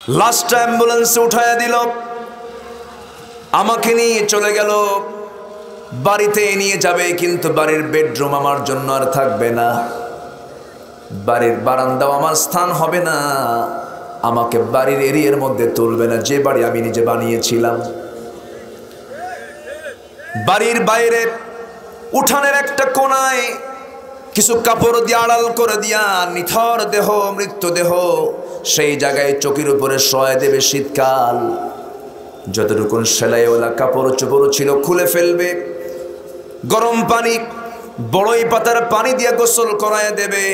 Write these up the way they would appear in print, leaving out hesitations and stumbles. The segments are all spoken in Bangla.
লাস্ট অ্যাম্বুলেন্সে উঠায়া দিল, আমাকে নিয়ে চলে গেল। বাড়িতে নিয়ে যাবে, কিন্তু বাড়ির বেডরুম আমার জন্য আর থাকবে না, বাড়ির বারান্দাও আমার স্থান হবে না, আমাকে বাড়ির এরিয়ার মধ্যে তুলবে না, যে বাড়ি আমি নিজে বানিয়েছিলাম। বাড়ির বাইরে উঠানের একটা কোনায় কিছু কাপড় দিয়ে আড়াল করে দিয়া নিথর দেহ, মৃত্যুদেহ সেই জায়গায় চোখের উপরে শোয়া দেবে। শীতকাল, যতটুকুন সেলাইওয়ালা কাপড় চোপড় ছিল খুলে ফেলবে। গরম পানি, বড়ই পাতার পানি দিয়ে গোসল করায় দেবে।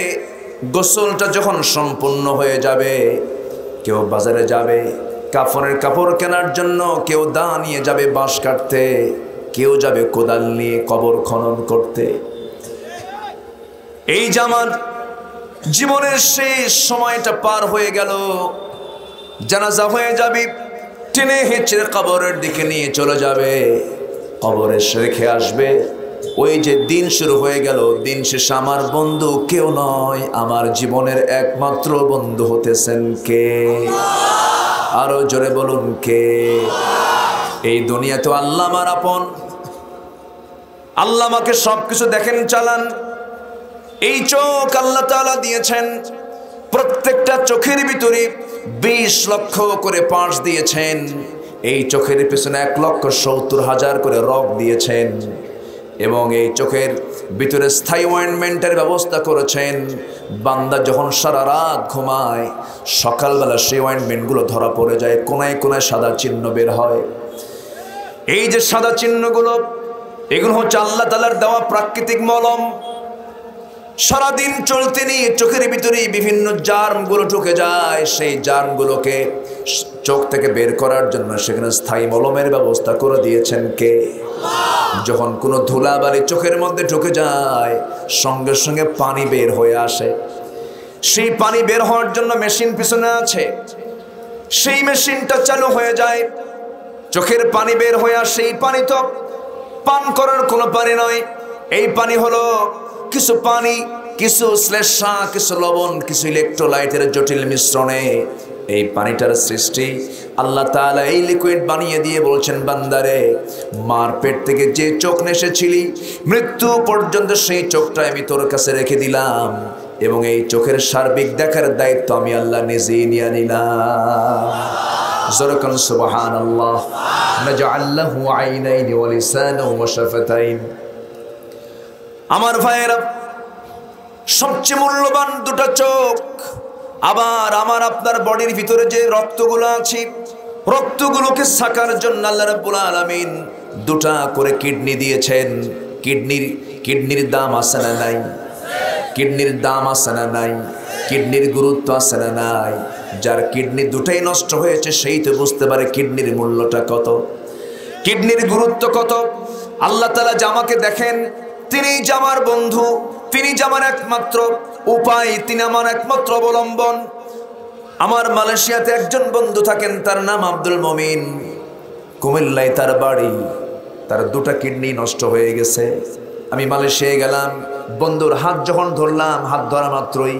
গোসলটা যখন সম্পূর্ণ হয়ে যাবে, কেউ বাজারে যাবে কাফনের কাপড় কেনার জন্য, কেউ দা নিয়ে যাবে বাঁশ কাটতে, কেউ যাবে কোদাল নিয়ে কবর খনন করতে। এই যে আমার জীবনের শেষ সময়টা পার হয়ে গেল, জানাজা হয়ে যাবে, টেনে হেঁচড়ে কবরের দিকে নিয়ে চলে যাবে, কবরে রেখে আসবে। ওই যে দিন শুরু হয়ে গেল, দিন শেষে আমার বন্ধু কেউ নয়, আমার জীবনের একমাত্র বন্ধু হতেছেন কে? আরো জোরে বলুন কে? এই দুনিয়া তো আল্লাহ আমার আপন, আল্লাহ আমাকে সবকিছু দেখেন চালান। এই চোখ আল্লাহ তাআলা দিয়েছেন, প্রত্যেকটা চোখের ভিতরে 20 লক্ষ করে পাঁচ দিয়েছেন। এই চোখের পিছনে 1,70,000 করে রগ দিয়েছেন, এবং এই চোখের ভিতরে স্থায়ী অয়েন্টমেন্টের ব্যবস্থা করেছেন। বান্দা যখন সারা রাত ঘুমায়, সকালবেলা সেই অয়েন্টমেন্টগুলো ধরা পড়ে যায়, কোনায় কোনায় সাদা চিহ্ন বের হয়। এই যে সাদা চিহ্নগুলো, এগুলো হচ্ছে আল্লাহ তাআলার দেওয়া প্রাকৃতিক মলম। সারাদিন চলতে নিয়ে চোখের ভিতরে বিভিন্ন জার্মগুলো ঢুকে যায়, সেই জার্মগুলোকে চোখ থেকে বের করার জন্য সেখানে স্থায়ী মলমের ব্যবস্থা করে দিয়েছেন কে? যখন কোনো ধুলাবালি চোখের মধ্যে ঢুকে যায়, সঙ্গে সঙ্গে পানি বের হয়ে আসে। সেই পানি বের হওয়ার জন্য মেশিন পিছনে আছে, সেই মেশিনটা চালু হয়ে যায়, চোখের পানি বের হয়ে আসে। এই পানি তো পান করার কোনো পানি নয়, এই পানি হলো কিছু পানি, কিছু শ্লেষ্মা, কিছু লবণ, কিছু ইলেকট্রোলাইটের জটিল মিশ্রণে এই পানিটার সৃষ্টি। আল্লাহ তাআলা এই লিকুইড বানিয়ে দিয়ে বলছেন, বান্দারে, মার পেট থেকে যে চোখ নেসেছিলি, মৃত্যু পর্যন্ত সেই চোখটা আমি তোর কাছে রেখে দিলাম, এবং এই চোখের সার্বিক দেখার দায়িত্ব আমি আল্লাহ নিজেই নিয়ে নিলাম। জোরকান সুবহানাল্লাহ। নাজআল লাহু আইনাইনি ওয়া লিসানান ওয়া শাফাতাইন। আমার ভাইয়েরা, সবচেয়ে মূল্যবান দুটো চোখ। আবার আমার আপনার বডির ভিতরে যে রক্তগুলো আছে, রক্তগুলোকে সাকার জন্য আল্লাহ রাব্বুল আলামিন দুটা করে কিডনি দিয়েছেন। কিডনির দাম আছে না নাই? কিডনির দাম আছে না নাই? কিডনির গুরুত্ব আছে না নাই? যার কিডনি দুটাই নষ্ট হয়েছে, সেই তো বুঝতে পারে কিডনির মূল্যটা কত, কিডনির গুরুত্ব কত। আল্লাহ তাআলা জামাকে দেখেন, তিনি যে আমার বন্ধু, তিনি যে আমার একমাত্র উপায়, তিনি আমার একমাত্র অবলম্বন। আমার মালয়েশিয়াতে একজন বন্ধু থাকেন, তার নাম আব্দুল মমিন, কুমিল্লায় তার বাড়ি। তার দুটা কিডনি নষ্ট হয়ে গেছে। আমি মালয়েশিয়ায় গেলাম, বন্ধুর হাত যখন ধরলাম, হাত ধরা মাত্রই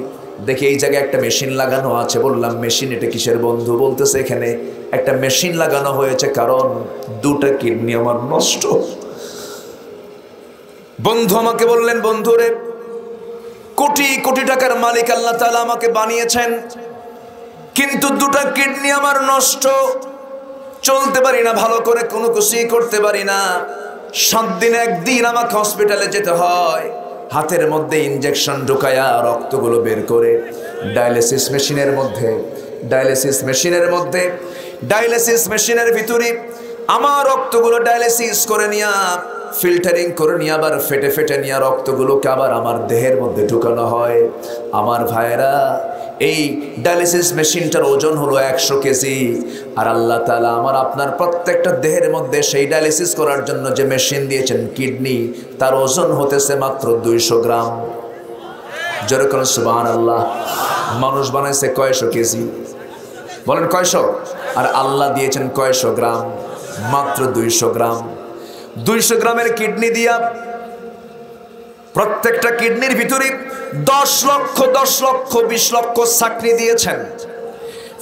দেখি এই জায়গায় একটা মেশিন লাগানো আছে। বললাম, মেশিন এটা কিসের বন্ধু? বলতেছে, এখানে একটা মেশিন লাগানো হয়েছে, কারণ দুটা কিডনি আমার নষ্ট। বন্ধু আমাকে বললেন, বন্ধুরে, কোটি কোটি টাকার মালিক আল্লাহ তাআলা আমাকে বানিয়েছেন, কিন্তু দুটা কিডনি আমার নষ্ট, চলতে পারি না ভালো করে, কোনো কিছুই করতে পারি না। 7 দিন 1 দিন আমাকে হসপিটালে যেতে হয়, হাতের মধ্যে ইনজেকশন ঢুকায়া রক্তগুলো বের করে ডায়ালিসিস মেশিনের ভিতরে আমার রক্তগুলো ডায়ালিসিস করে নিয়া, ফিল্টারিং করে নিয়ে, আবার ফেটে ফেটে নিয়ে রক্তগুলোকে আবার আমার দেহের মধ্যে ঢুকানো হয়। আমার ভাইয়েরা, এই ডায়ালিসিস মেশিনটার ওজন হলো 100 কেজি। আর আল্লাহ তাআলা আমার আপনার প্রত্যেকটা দেহের মধ্যে সেই ডায়ালিসিস করার জন্য যে মেশিন দিয়েছেন, কিডনি, তার ওজন হতেছে মাত্র 200 গ্রাম। যেরকম সুবহানাল্লাহ। মানুষ বানাইছে কয়শো কেজি? বলেন কয়শো? আর আল্লাহ দিয়েছেন কয়শো গ্রাম? মাত্র 200 গ্রাম। 200 গ্রামের কিডনি দিয়া প্রত্যেকটা কিডনির ভিতরে 10 লক্ষ 20 লক্ষ ছাকনি দিয়েছেন।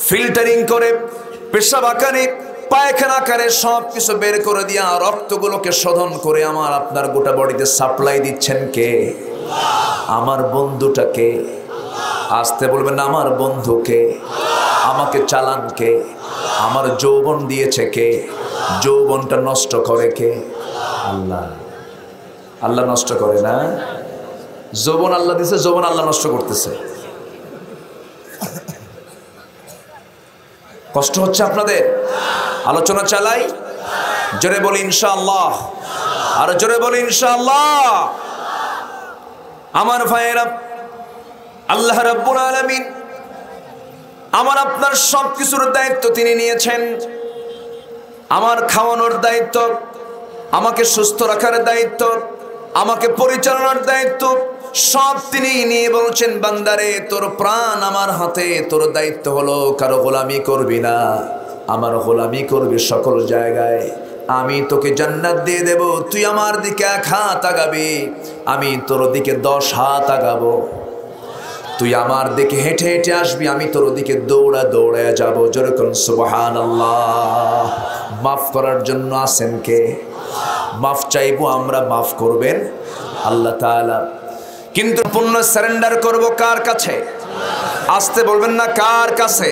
ফিল্টারিং করে পেশাব আকারে পায়খানা আকারে সব কিছু বের করে দিয়া রক্তগুলোকে শোধন করে আমার আপনার গোটা বডিতে সাপ্লাই দিচ্ছেন কে? আমার বন্ধুটাকে। আসতে বলবেন না, আমার বন্ধুকে। আমাকে চালান কে? আমার যৌবন দিয়েছে কে? যৌবনটা নষ্ট করে কে? আল্লাহ। আল্লাহ নষ্ট করে না, যৌবন আল্লাহ দিয়েছে, যৌবন আল্লাহ নষ্ট করতেছে। কষ্ট হচ্ছে আপনাদের? আলোচনা চালাই, জোরে বলি ইনশাআল্লাহ, আর জোরে বলি ইনশাআল্লাহ। আমার ভাইয়েরা, আল্লাহ রাব্বুল আলামিন আমার আপনার সব কিছুর দায়িত্ব তিনি নিয়েছেন। আমার খাওয়ানোর দায়িত্ব, আমাকে সুস্থ রাখার দায়িত্ব, আমাকে পরিচালনার দায়িত্ব সব তিনি নিয়ে বলছেন, বান্দারে তোর প্রাণ আমার হাতে, তোর দায়িত্ব হলো কারো গোলামি করবি না, আমার গোলামি করবি সকল জায়গায়। আমি তোকে জান্নাত দিয়ে দেব, তুই আমার দিকে 1 হাত আগাবি, আমি তোর দিকে 10 হাত আগাবো। তুই আমার দিকে হেঁটে হেঁটে আসবি, আমি তোর দিকে দৌড়া দৌড়ে যাব। যেরকম সুবহানাল্লাহ। মাফ করার জন্য আছেন কে? মাফ চাইবো আমরা, মাফ করবেন আল্লাহ তাআলা। কিন্তু পূর্ণ সারেন্ডার করব কার কাছে? আসতে বলবেন না, কার কাছে?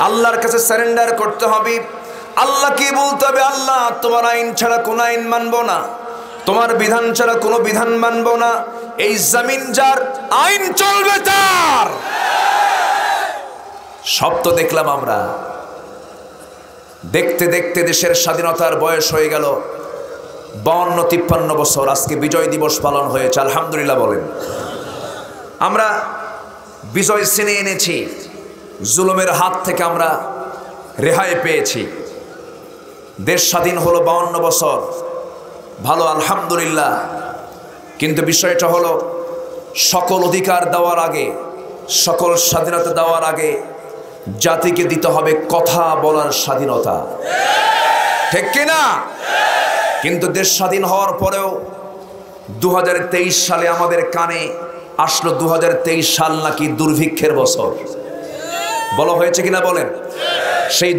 আল্লাহর কাছে সারেন্ডার করতে হবে। আল্লাহ কি বলতে হবে? আল্লাহ তোমার আইন ছাড়া কোন আইন মানবো না, তোমার বিধান ছাড়া কোনো বিধান মানবো না। এই জমিন যার, আইন চলবে তার। সব তো দেখলাম আমরা। দেখতে দেখতে দেশের স্বাধীনতার বয়স হয়ে গেল 52-53 বছর। আজকে বিজয় দিবস পালন হয়েছে, আলহামদুলিল্লাহ বলেন। আমরা বিজয় ছিনে এনেছি, জুলুমের হাত থেকে আমরা রেহাই পেয়েছি। দেশ স্বাধীন হলো 52 বছর, ভালো আলহামদুলিল্লাহ। কিন্তু বিষয়টা হলো, সকল অধিকার দেওয়ার আগে, সকল স্বাধীনতা দেওয়ার আগে জাতিকে দিতে হবে কথা বলার স্বাধীনতা, ঠিক কিনা? কিন্তু দেশ স্বাধীন হওয়ার পরেও 2023 সালে আমাদের কানে আসলো 2023 সাল নাকি দুর্ভিক্ষের বছর। বলা হয়েছে কিনা বলেন? সেই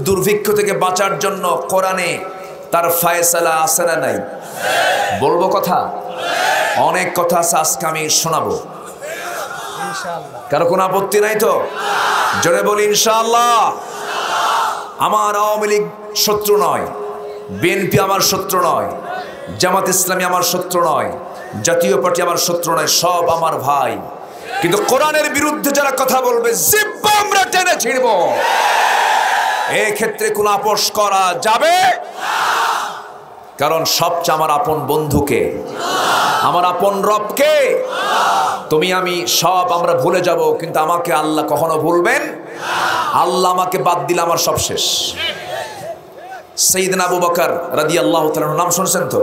দুর্ভিক্ষ থেকে বাঁচার জন্য কোরআনে তার ফায়সালা আছে না নাই? বলবো কথা, অনেক কথা আছে, আজকে আমি শোনাবো। কারো কোনো আপত্তি নাই তো? জোরে বলি ইনশাআল্লাহ। আমার আওয়ামী লীগ শত্রু নয়, বিএনপি আমার শত্রু নয়, জামাত ইসলামী আমার শত্রু নয়, জাতীয় পার্টি আমার শত্রু নয়, সব আমার ভাই। কিন্তু কোরআনের বিরুদ্ধে যারা কথা বলবে, জিহ্বা আমরা টেনে ছিড়ব। এই ক্ষেত্রে কোনো আপোষ করা যাবে না, কারণ সবচেয়ে আমার আপন বন্ধুকে, আমার আপন রবকে। তুমি আমি সব আমরা ভুলে যাব, কিন্তু আমাকে আল্লাহ কখনো ভুলবেন? আল্লাহ আমাকে বাদ দিলে আমার সব শেষ। সাইয়েদনা আবু বকর রাদিয়াল্লাহু তাআলা নাম শুনছেন তো?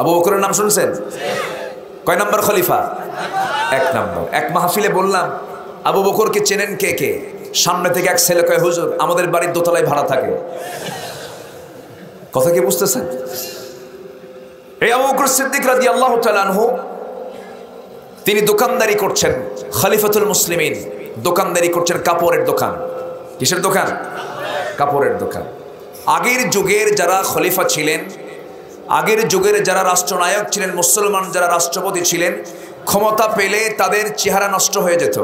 আবু বকরের নাম শুনছেন? কয় নম্বর খলিফা? 1 নম্বর। এক মাহফিলে বললাম, আবু বকরকে চেনেন কে কে? সামনে থেকে এক ছেলে কয়, হুজুর আমাদের বাড়ির দোতলায় ভাড়া থাকে। কথা কি বুঝতেছেন? এই আবু বকর সিদ্দিক রাদিয়াল্লাহু তাআলা আনহু, তিনি দোকানদারি করছেন, খলিফাতুল মুসলিমিন। দোকানদারি করছেন, কাপড়ের দোকান। কিসের দোকান? কাপড়ের দোকান। আগের যুগের যারা খলিফা ছিলেন, আগের যুগের যারা রাষ্ট্রনায়ক ছিলেন, মুসলমান যারা রাষ্ট্রপতি ছিলেন, ক্ষমতা পেলে তাদের চেহারা নষ্ট হয়ে যেত,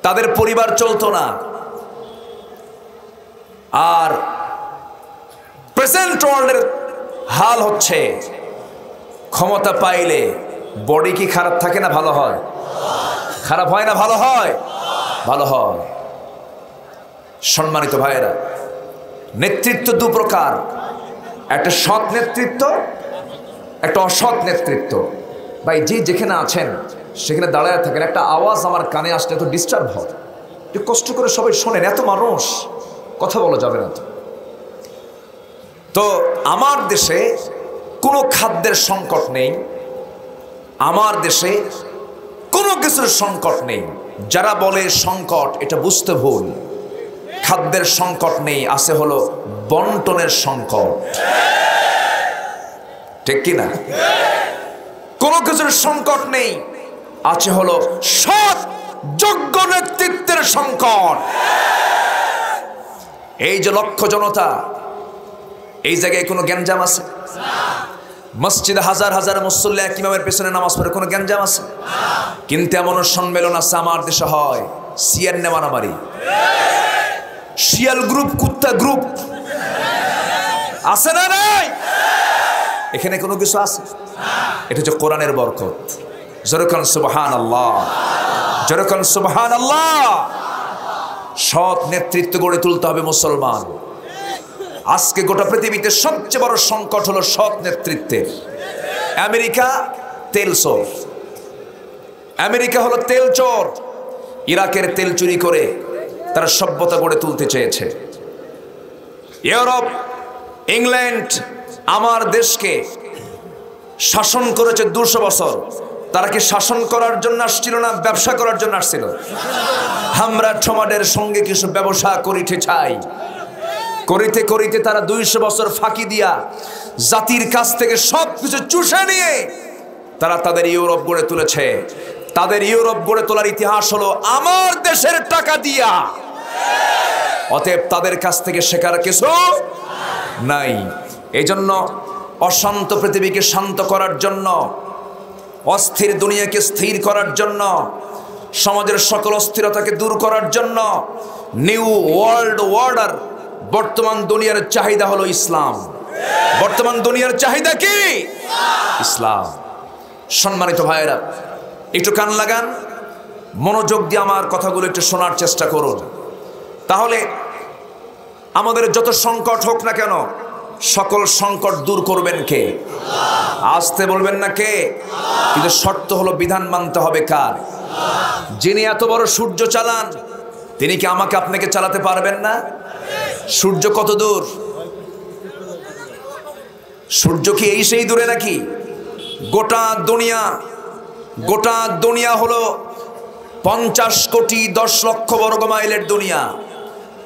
তাদের পরিবার চলতো না। আর প্রেজেন্ট ওয়ার্ল্ডের হাল হচ্ছে, ক্ষমতা পাইলে বডি কি খারাপ থাকে না ভালো হয়? খারাপ হয় না ভালো হয়? ভালো হয়। সম্মানিত ভাইয়েরা, নেতৃত্ব 2 প্রকার, একটা সৎ নেতৃত্ব, একটা অসৎ নেতৃত্ব। ভাই যে যেখানে আছেন সেখানে দাঁড়ায় থাকেন। একটা আওয়াজ আমার কানে আসলে তো ডিস্টার্ব হয়, একটু কষ্ট করে সবাই শোনেন, এত মানুষ, কথা বলা যাবে না তো। তো আমার দেশে কোনো খাদ্যের সংকট নেই, আমার দেশে কোনো কিছুর সংকট নেই। যারা বলে সংকট, এটা বুঝতে ভুল। খাদ্যের সংকট নেই, আছে হলো বন্টনের সংকট, ঠিক কিনা? কোনো কিছুর সংকট নেই, আছে হলো সৎ যোগ্য নেতৃত্বের সংকট। এই যে লক্ষ জনতা, এই জায়গায় কোনো গ্যাঞ্জাম আছে? মসজিদে হাজার হাজার মুসল্লি এক ইমামের পেছনে নামাজ পড়ে, কোনো গ্যাঞ্জাম আছে? কিন্তু এমনও সম্মেলন আছে আমার দেশে হয়, সিয়ান্নে মারামারি, শিয়াল গ্রুপ, কুত্তা গ্রুপ আছে না নাই? এখানে কোনো কিছু আছে? এটা হচ্ছে কোরআনের বরকত। যেরকম সুবহানাল্লাহ, যেরকম সুবহানাল্লাহ। সৎ নেতৃত্ব গড়ে তুলতে হবে মুসলমান। আজকে গোটা পৃথিবীতে সবচেয়ে বড় সংকট হলো সৎ নেতৃত্বের। আমেরিকা তেল চোর, আমেরিকা হলো তেল চোর। ইরাকের তেল চুরি করে তারা সভ্যতা গড়ে তুলতে চেয়েছে। ইউরোপ, ইংল্যান্ড আমার দেশকে শাসন করেছে 200 বছর। তারা কি শাসন করার জন্য আসছিল না ব্যবসা করার জন্য আসছিল? আমরা তোমাদের সঙ্গে কিছু ব্যবসা করিতে চাই। করিতে করিতে তারা 200 বছর ফাঁকি দিয়া জাতির কাছ থেকে সবকিছু চুষে নিয়ে তারা তাদের ইউরোপ গড়ে তুলেছে। তাদের ইউরোপ গড়ে তোলার ইতিহাস হলো আমার দেশের টাকা দিয়া। অতএব তাদের কাছ থেকে শেখার কিছু নাই। এই জন্য অশান্ত পৃথিবীকে শান্ত করার জন্য, অস্থির দুনিয়াকে স্থির করার জন্য, সমাজের সকল অস্থিরতাকে দূর করার জন্য নিউ ওয়ার্ল্ড অর্ডার। বর্তমান দুনিয়ার চাহিদা হলো ইসলাম। বর্তমান দুনিয়ার চাহিদা কি? ইসলাম। সম্মানিত ভাইয়েরা, একটু কান লাগান, মনোযোগ দিয়ে আমার কথাগুলো একটু শোনার চেষ্টা করুন। তাহলে আমাদের যত সংকট হোক না কেন, সকল সংকট দূর করবেন কে? আসতে বলবেন না কে? কিন্তু শর্ত হলো বিধান মানতে হবে কার? যিনি এত বড় সূর্য চালান, তিনি কি আমাকে আপনাকে চালাতে পারবেন না? সূর্য কত দূর? সূর্য কি এই সেই দূরে নাকি? গোটা দুনিয়া হলো 50 কোটি 10 লক্ষ বর্গ মাইলের দুনিয়া।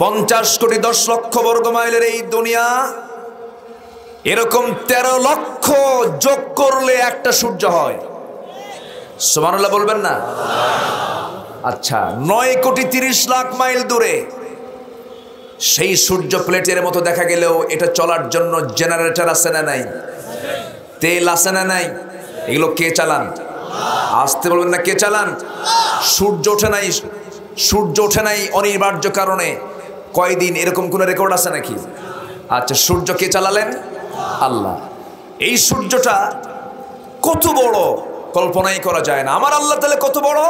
50 কোটি 10 লক্ষ বর্গ মাইলের এই দুনিয়া, এরকম 13 লক্ষ যোগ করলে একটা সূর্য হয়। সুবহানাল্লাহ বলবেন না? আচ্ছা, 9 কোটি 30 লাখ মাইল দূরে সেই সূর্য প্লেটের মতো দেখা গেলেও এটা চলার জন্য জেনারেটর আছে না নাই? তেল আছে না নাই? এগুলো কে চালান? আসতে বলবেন না কে চালান? সূর্য ওঠে নাই অনিবার্য কারণে কয়দিন, এরকম কোন রেকর্ড আছে নাকি? আচ্ছা, সূর্য কে চালালেন? আল্লাহ। এই সূর্যটা কত বড় কল্পনাই করা যায় না। আমার আল্লাহ তাহলে কত বড়?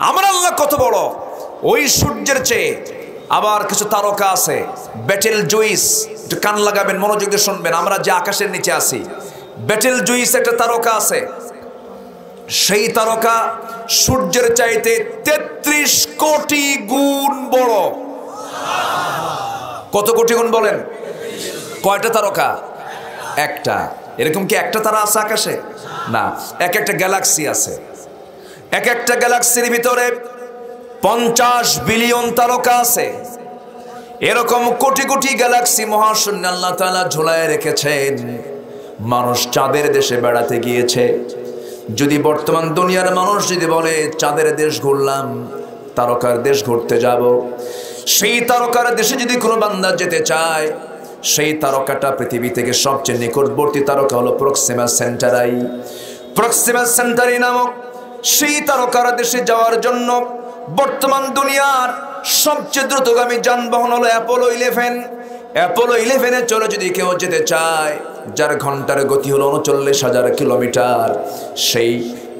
আমার আল্লাহ কত বড়? ওই সূর্যের চেয়ে আবার কিছু তারকা আছে, বেটেল জুইস। একটু কান লাগাবেন, মনোযোগ দিয়ে শুনবেন। আমরা যে আকাশের নিচে আছি, বেটেল জুইস একটা তারকা আছে। সেই তারকা সূর্যের চাইতে 33 কোটি গুণ বড়। কত কোটি গুণ বলেন? কয়টা তারকা? একটা। এরকম কি একটা তারা আছে আকাশে? না, এক একটা গ্যালাক্সি আছে। এক একটা গ্যালাক্সির ভিতরে 50 বিলিয়ন তারকা আছে। এরকম কোটি কোটি গ্যালাক্সি মহাশূন্যে আল্লাহ তাআলা ঝুলায় রেখেছেন। মানুষ চাঁদের দেশে বেড়াতে গিয়েছে। যদি বর্তমান দুনিয়ার মানুষ যদি বলে চাঁদের দেশ ঘুরলাম, তারকার দেশ ঘুরতে যাব, সেই তারকার দেশে যদি কোনো বান্দা যেতে চায়, সেই তারকাটা পৃথিবী থেকে সবচেয়ে নিকটবর্তী তারকা হলো প্রক্সিমা সেন্টারাই। প্রক্সিমা সেন্টারাই নামক সেই তারকার দেশে যাওয়ার জন্য বর্তমান দুনিয়ার সবচেয়ে দ্রুতগামী যানবাহন হলো অ্যাপোলো 11। অ্যাপোলো 11-এ চলে যদি কেউ যেতে চায়, যার ঘন্টার গতি হলো 39,000 কিলোমিটার, সেই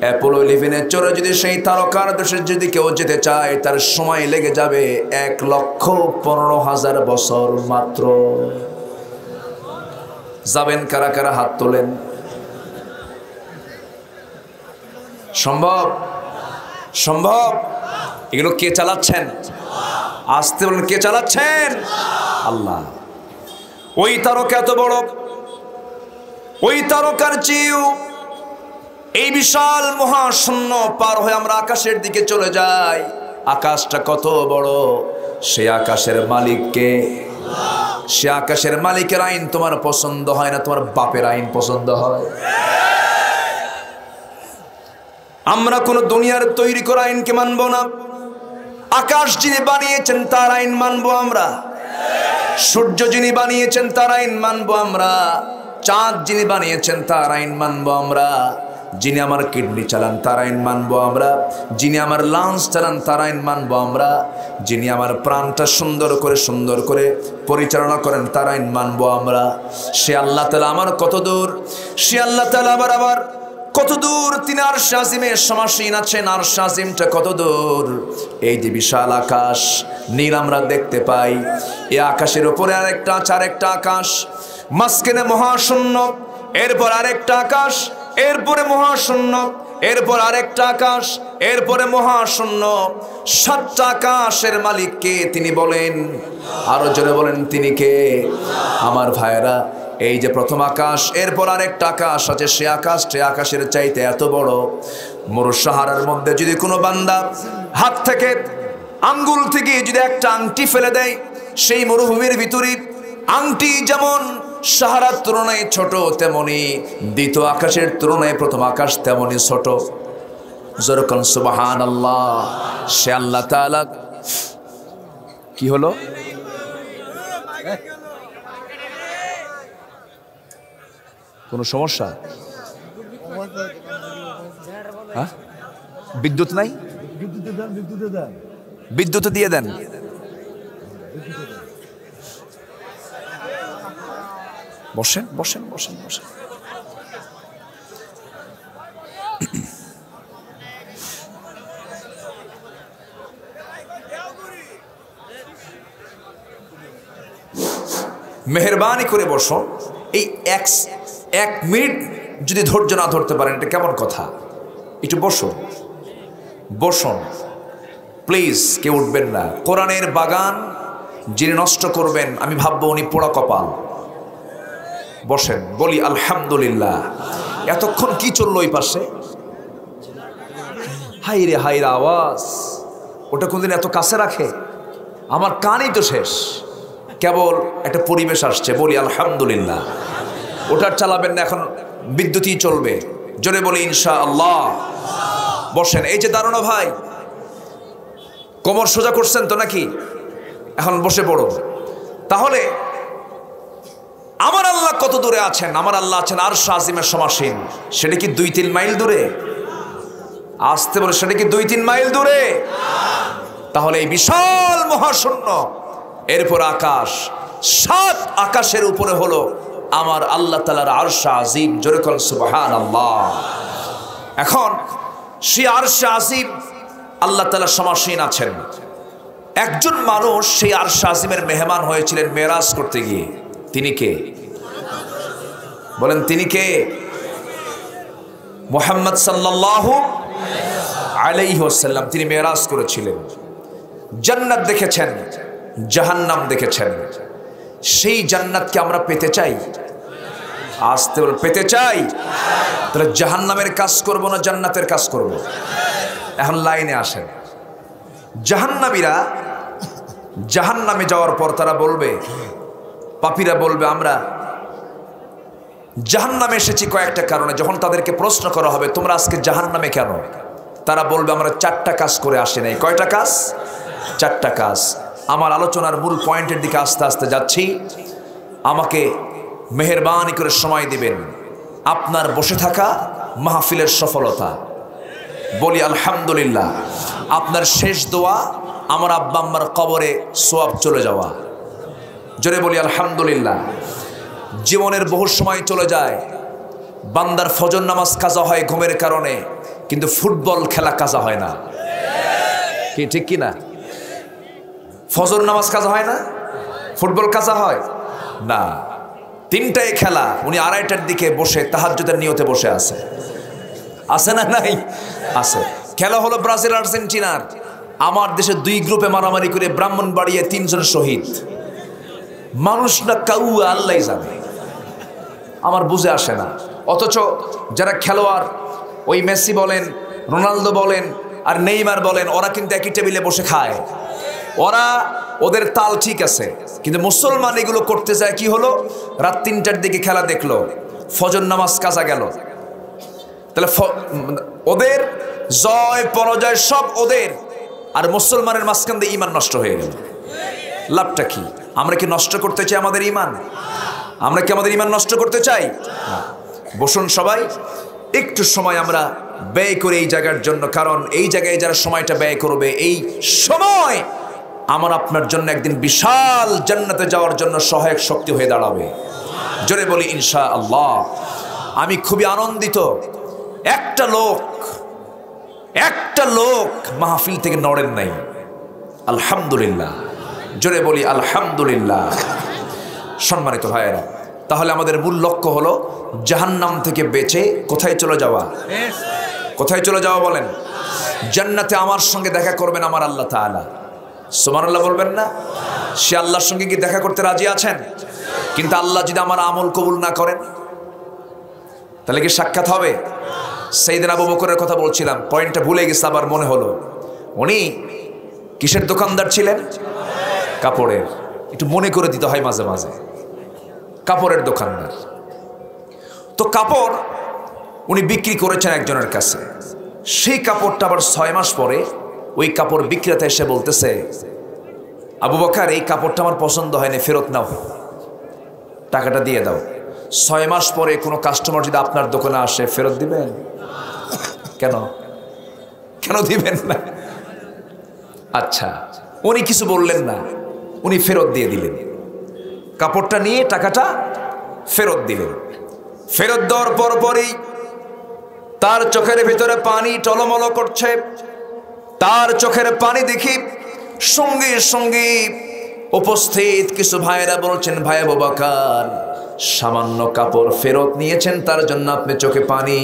অ্যাপোলো 11-এ চলে যদি সেই তারকার দেশে যদি কেউ যেতে চায়, তার সময় লেগে যাবে 1,15,000 বছর মাত্র। যাবেন কারা কারা? হাত তোলেন। সম্ভব? সম্ভব? এগুলো কে চালাচ্ছেন? আসতে বলেন, কে চালাচ্ছেন? আল্লাহ। ওই তারকা এত বড়, ওই তারকার চেয়েও এই বিশাল মহাশূন্য পার হয়ে আমরা আকাশের দিকে চলে যাই। আকাশটা কত বড়, সে আকাশের মালিককে, সে আকাশের মালিকের আইন তোমার পছন্দ হয় না, তোমার বাপের আইন পছন্দ হয়। আমরা কোন দুনিয়ার তৈরি করা আইনকে মানব না। আকাশ যিনি বানিয়েছেন তার আইন মানবো আমরা। সূর্য যিনি বানিয়েছেন তার আইন মানবো আমরা। চাঁদ যিনি বানিয়েছেন তার আইন মানবো আমরা। যিনি আমার কিডনি চালান তার আইন মানবো আমরা। যিনি আমার লাংস চালান তার আইন মানবো আমরা। যিনি আমার প্রাণটা সুন্দর করে পরিচালনা করেন তার আইন মানবো আমরা। সে আল্লাহ তাআলা আমার কত দূর, সে আল্লাহ তাআলা আবার কত দূর তিনি আরশ আজিমে সমাসীন আছেন। আরশ আজিমটা কত দূর, এই যে বিশাল আকাশ নীল আমরা দেখতে পাই, এই আকাশের উপরে আরেকটা আকাশ, মাঝখানে মহাশূন্য, এরপর আরেকটা আকাশ, এরপরে মহাশূন্য, এরপর আরেকটা আকাশ, এরপরে মহাশূন্য। 7টা আকাশের মালিক কে তিনি বলেন, আরো জোরে বলেন তিনি কে? আমার ভাইরা, এই যে প্রথম আকাশ, এরপর আরেকটা আকাশ আছে, সে আকাশের চাইতে এত বড়। মরুসাহারার মধ্যে যদি কোনো বান্দা হাত থেকে আঙ্গুল থেকে যদি একটা আংটি ফেলে দেয়, সেই মরুভূমির ভিতরে আংটি যেমন সাহারার তুলনায় ছোট, তেমনি দ্বিতীয় আকাশের তুলনায় প্রথম আকাশ তেমনি ছোট। যেরকম সুবহানাল্লাহ। সে আল্লাহ তাআলা কি হলো? কোনো সমস্যা? হ্যাঁ, বিদ্যুৎ নাই? বিদ্যুৎ দিয়ে দেন। বসেন বসেন বসেন বসেন। মেহেরবানি করে বসো। এই এক মিনিট যদি ধৈর্য না ধরতে পারেন, এটা কেমন কথা? একটু বসুন, বসুন প্লিজ, কেউ উঠবেন না। কোরআনের বাগান যিনি নষ্ট করবেন, আমি ভাববো উনি পোড়া কপাল। বসেন, বলি আলহামদুলিল্লাহ। এতক্ষণ কি চললো ওই পাশে? হাইরে হাইরে আওয়াজ, ওটা কোনদিন এত কাছে রাখে? আমার কানই তো শেষ, কেবল একটা পরিবেশ আসছে। বলি আলহামদুলিল্লাহ। ওটার চালাবেন না, এখন বিদ্যুৎই চলবে। জোরে বলি ইনশাআল্লাহ। বসেন। এই যে দাঁড়ানো ভাই, কোমর সোজা করছেন তো নাকি? এখন বসে পড়ো। তাহলে আমার আল্লাহ কত দূরে আছেন? আমার আল্লাহ আছেন আরশ আজিমের সমাসীন। সেটা কি 2-3 মাইল দূরে? আসতে বলে, সেটা কি 2-3 মাইল দূরে? তাহলে এই বিশাল মহাশূন্য, এরপর আকাশ, 7 আকাশের উপরে হলো আমার আল্লাহ তাআলার আরশ আজিম। জোরে বলেন সুবহানাল্লাহ। এখন সেই আরশ আজিম আল্লাহ তাআলা সমাসীন আছেন। একজন মানুষ সেই আরশ আজিমের মেহমান হয়েছিলেন মেরাজ করতে গিয়ে। তিনি কে? বলেন তিনি কে? মুহাম্মদ সাল্লাল্লাহু আলাইহি ওয়াসাল্লাম। তিনি মেরাজ করেছিলেন, জান্নাত দেখেছেন, জাহান্নাম দেখেছেন। সেই জান্নাতকে আমরা পেতে চাই? আসতে বল, পেতে চাই। তাহলে জাহান্নামের কাজ করব না জান্নাতের কাজ করব? এখন লাইনে আসেন। জাহান্নামীরা জাহান্নামে যাওয়ার পর তারা বলবে, পাপীরা বলবে, আমরা জাহান্নামে এসেছি কয়েকটা কারণে। যখন তাদেরকে প্রশ্ন করা হবে, তোমরা আজকে জাহান্নামে কেন? তারা বলবে, আমরা 4টা কাজ করে আসি নাই। কয়টা কাজ? 4টা কাজ। আমার আলোচনার মূল পয়েন্টের দিকে আস্তে আস্তে যাচ্ছি। আমাকে মেহেরবানি করে সময় দিবেন। আপনার বসে থাকা মাহফিলের সফলতা। বলি আলহামদুলিল্লাহ। আপনার শেষ দোয়া আমার আব্বা আম্মার কবরে সোয়াব চলে যাওয়া। জোরে বলি আলহামদুলিল্লাহ। জীবনের বহু সময় চলে যায়, বান্দার ফজর নামাজ কাজা হয় ঘুমের কারণে, কিন্তু ফুটবল খেলা কাজা হয় না। কি ঠিক কি না? ফজর নামাজ কাজা হয় না, ফুটবল কাজা হয় না। 3টায় খেলা, উনি 2:30টার দিকে বসে তাহাজ্জুদের নিয়তে বসে আছে। আছে না নাই? আছে। খেলা হলো ব্রাজিল আর্জেন্টিনার। আমার দেশে 2 গ্রুপে মারামারি করে ব্রাহ্মণবাড়িয়া 3 জন শহীদ। মানুষ না কাউয়া আল্লাহ জানে, আমার বুঝে আসে না। অথচ যারা খেলোয়াড়, ওই মেসি বলেন, রোনালদো বলেন, আর নেইমার বলেন, ওরা কিন্তু একই টেবিলে বসে খায়। ওদের তাল ঠিক আছে, কিন্তু মুসলমান এগুলো করতে যায়। কি হলো? রাত 3টার দিকে খেলা দেখলো, ফজর নামাজ কাজা গেল। তাহলে ওদের জয় পরাজয় সব ওদের, আর মুসলমানের মাঝখান দিয়ে ঈমান নষ্ট হয়ে গেল। লাভটা কি? আমরা কি নষ্ট করতে চাই আমাদের ঈমান? আমরা কি আমাদের ঈমান নষ্ট করতে চাই? বসুন সবাই একটু সময় আমরা ব্যয় করে এই জায়গার জন্য, কারণ এই জায়গায় যারা সময়টা ব্যয় করবে, এই সময় আমার আপনার জন্য একদিন বিশাল জান্নাতে যাওয়ার জন্য সহায়ক শক্তি হয়ে দাঁড়াবে। জোরে বলি ইনশাআল্লাহ। আমি খুবই আনন্দিত, একটা লোক মাহফিল থেকে নড়েন নাই। আলহামদুলিল্লাহ, জোরে বলি আলহামদুলিল্লাহ। সম্মানিত ভাইয়েরা, তাহলে আমাদের মূল লক্ষ্য হলো জাহান্নাম থেকে বেঁচে কোথায় চলে যাওয়া? কোথায় চলে যাওয়া বলেন? জান্নাতে আমার সঙ্গে দেখা করবেন আমার আল্লাহ তাআলা। সুবহানাল্লাহ বলবেন না? সে আল্লাহর সঙ্গে কি দেখা করতে রাজি আছেন? কিন্তু আল্লাহ যদি আমার আমল কবুল না করেন, তাহলে কি সাক্ষাৎ হবে? সাইয়েদনা আবু বকরের কথা বলছিলাম, পয়েন্টটা ভুলে গেছে, আবার মনে হলো। উনি কিসের দোকানদার ছিলেন? কাপড়ের। একটু মনে করে দিতে হয় মাঝে মাঝে। কাপড়ের দোকানদার। তো কাপড় উনি বিক্রি করেছেন একজনের কাছে। সেই কাপড়টা আবার 6 মাস পরে ওই কাপড় বিক্রেতা এসে বলতেছে, আবু বকর এই কাপড়টা আমার পছন্দ হয়নি, ফেরত নাও, টাকাটা দিয়ে দাও। 6 মাস পরে কোনো কাস্টমার যদি আপনার দোকানে আসে, ফেরত দিবেন? কেন কেন দিবেন না? আচ্ছা, উনি কিছু বললেন না, উনি ফেরত দিয়ে দিলেন। কাপড়টা নিয়ে টাকাটা ফেরত দিলেন। ফেরত দেওয়ার পরপরই তার চোখের ভিতরে পানি টলমল করছে। তার চোখের পানি দেখি সঙ্গে সঙ্গে উপস্থিত কিছু ভাইয়েরা বলছেন, ভাই আবু বকর, সামান্য কাপড় ফেরত নিয়েছেন, তার জন্য আপনি চোখে পানি,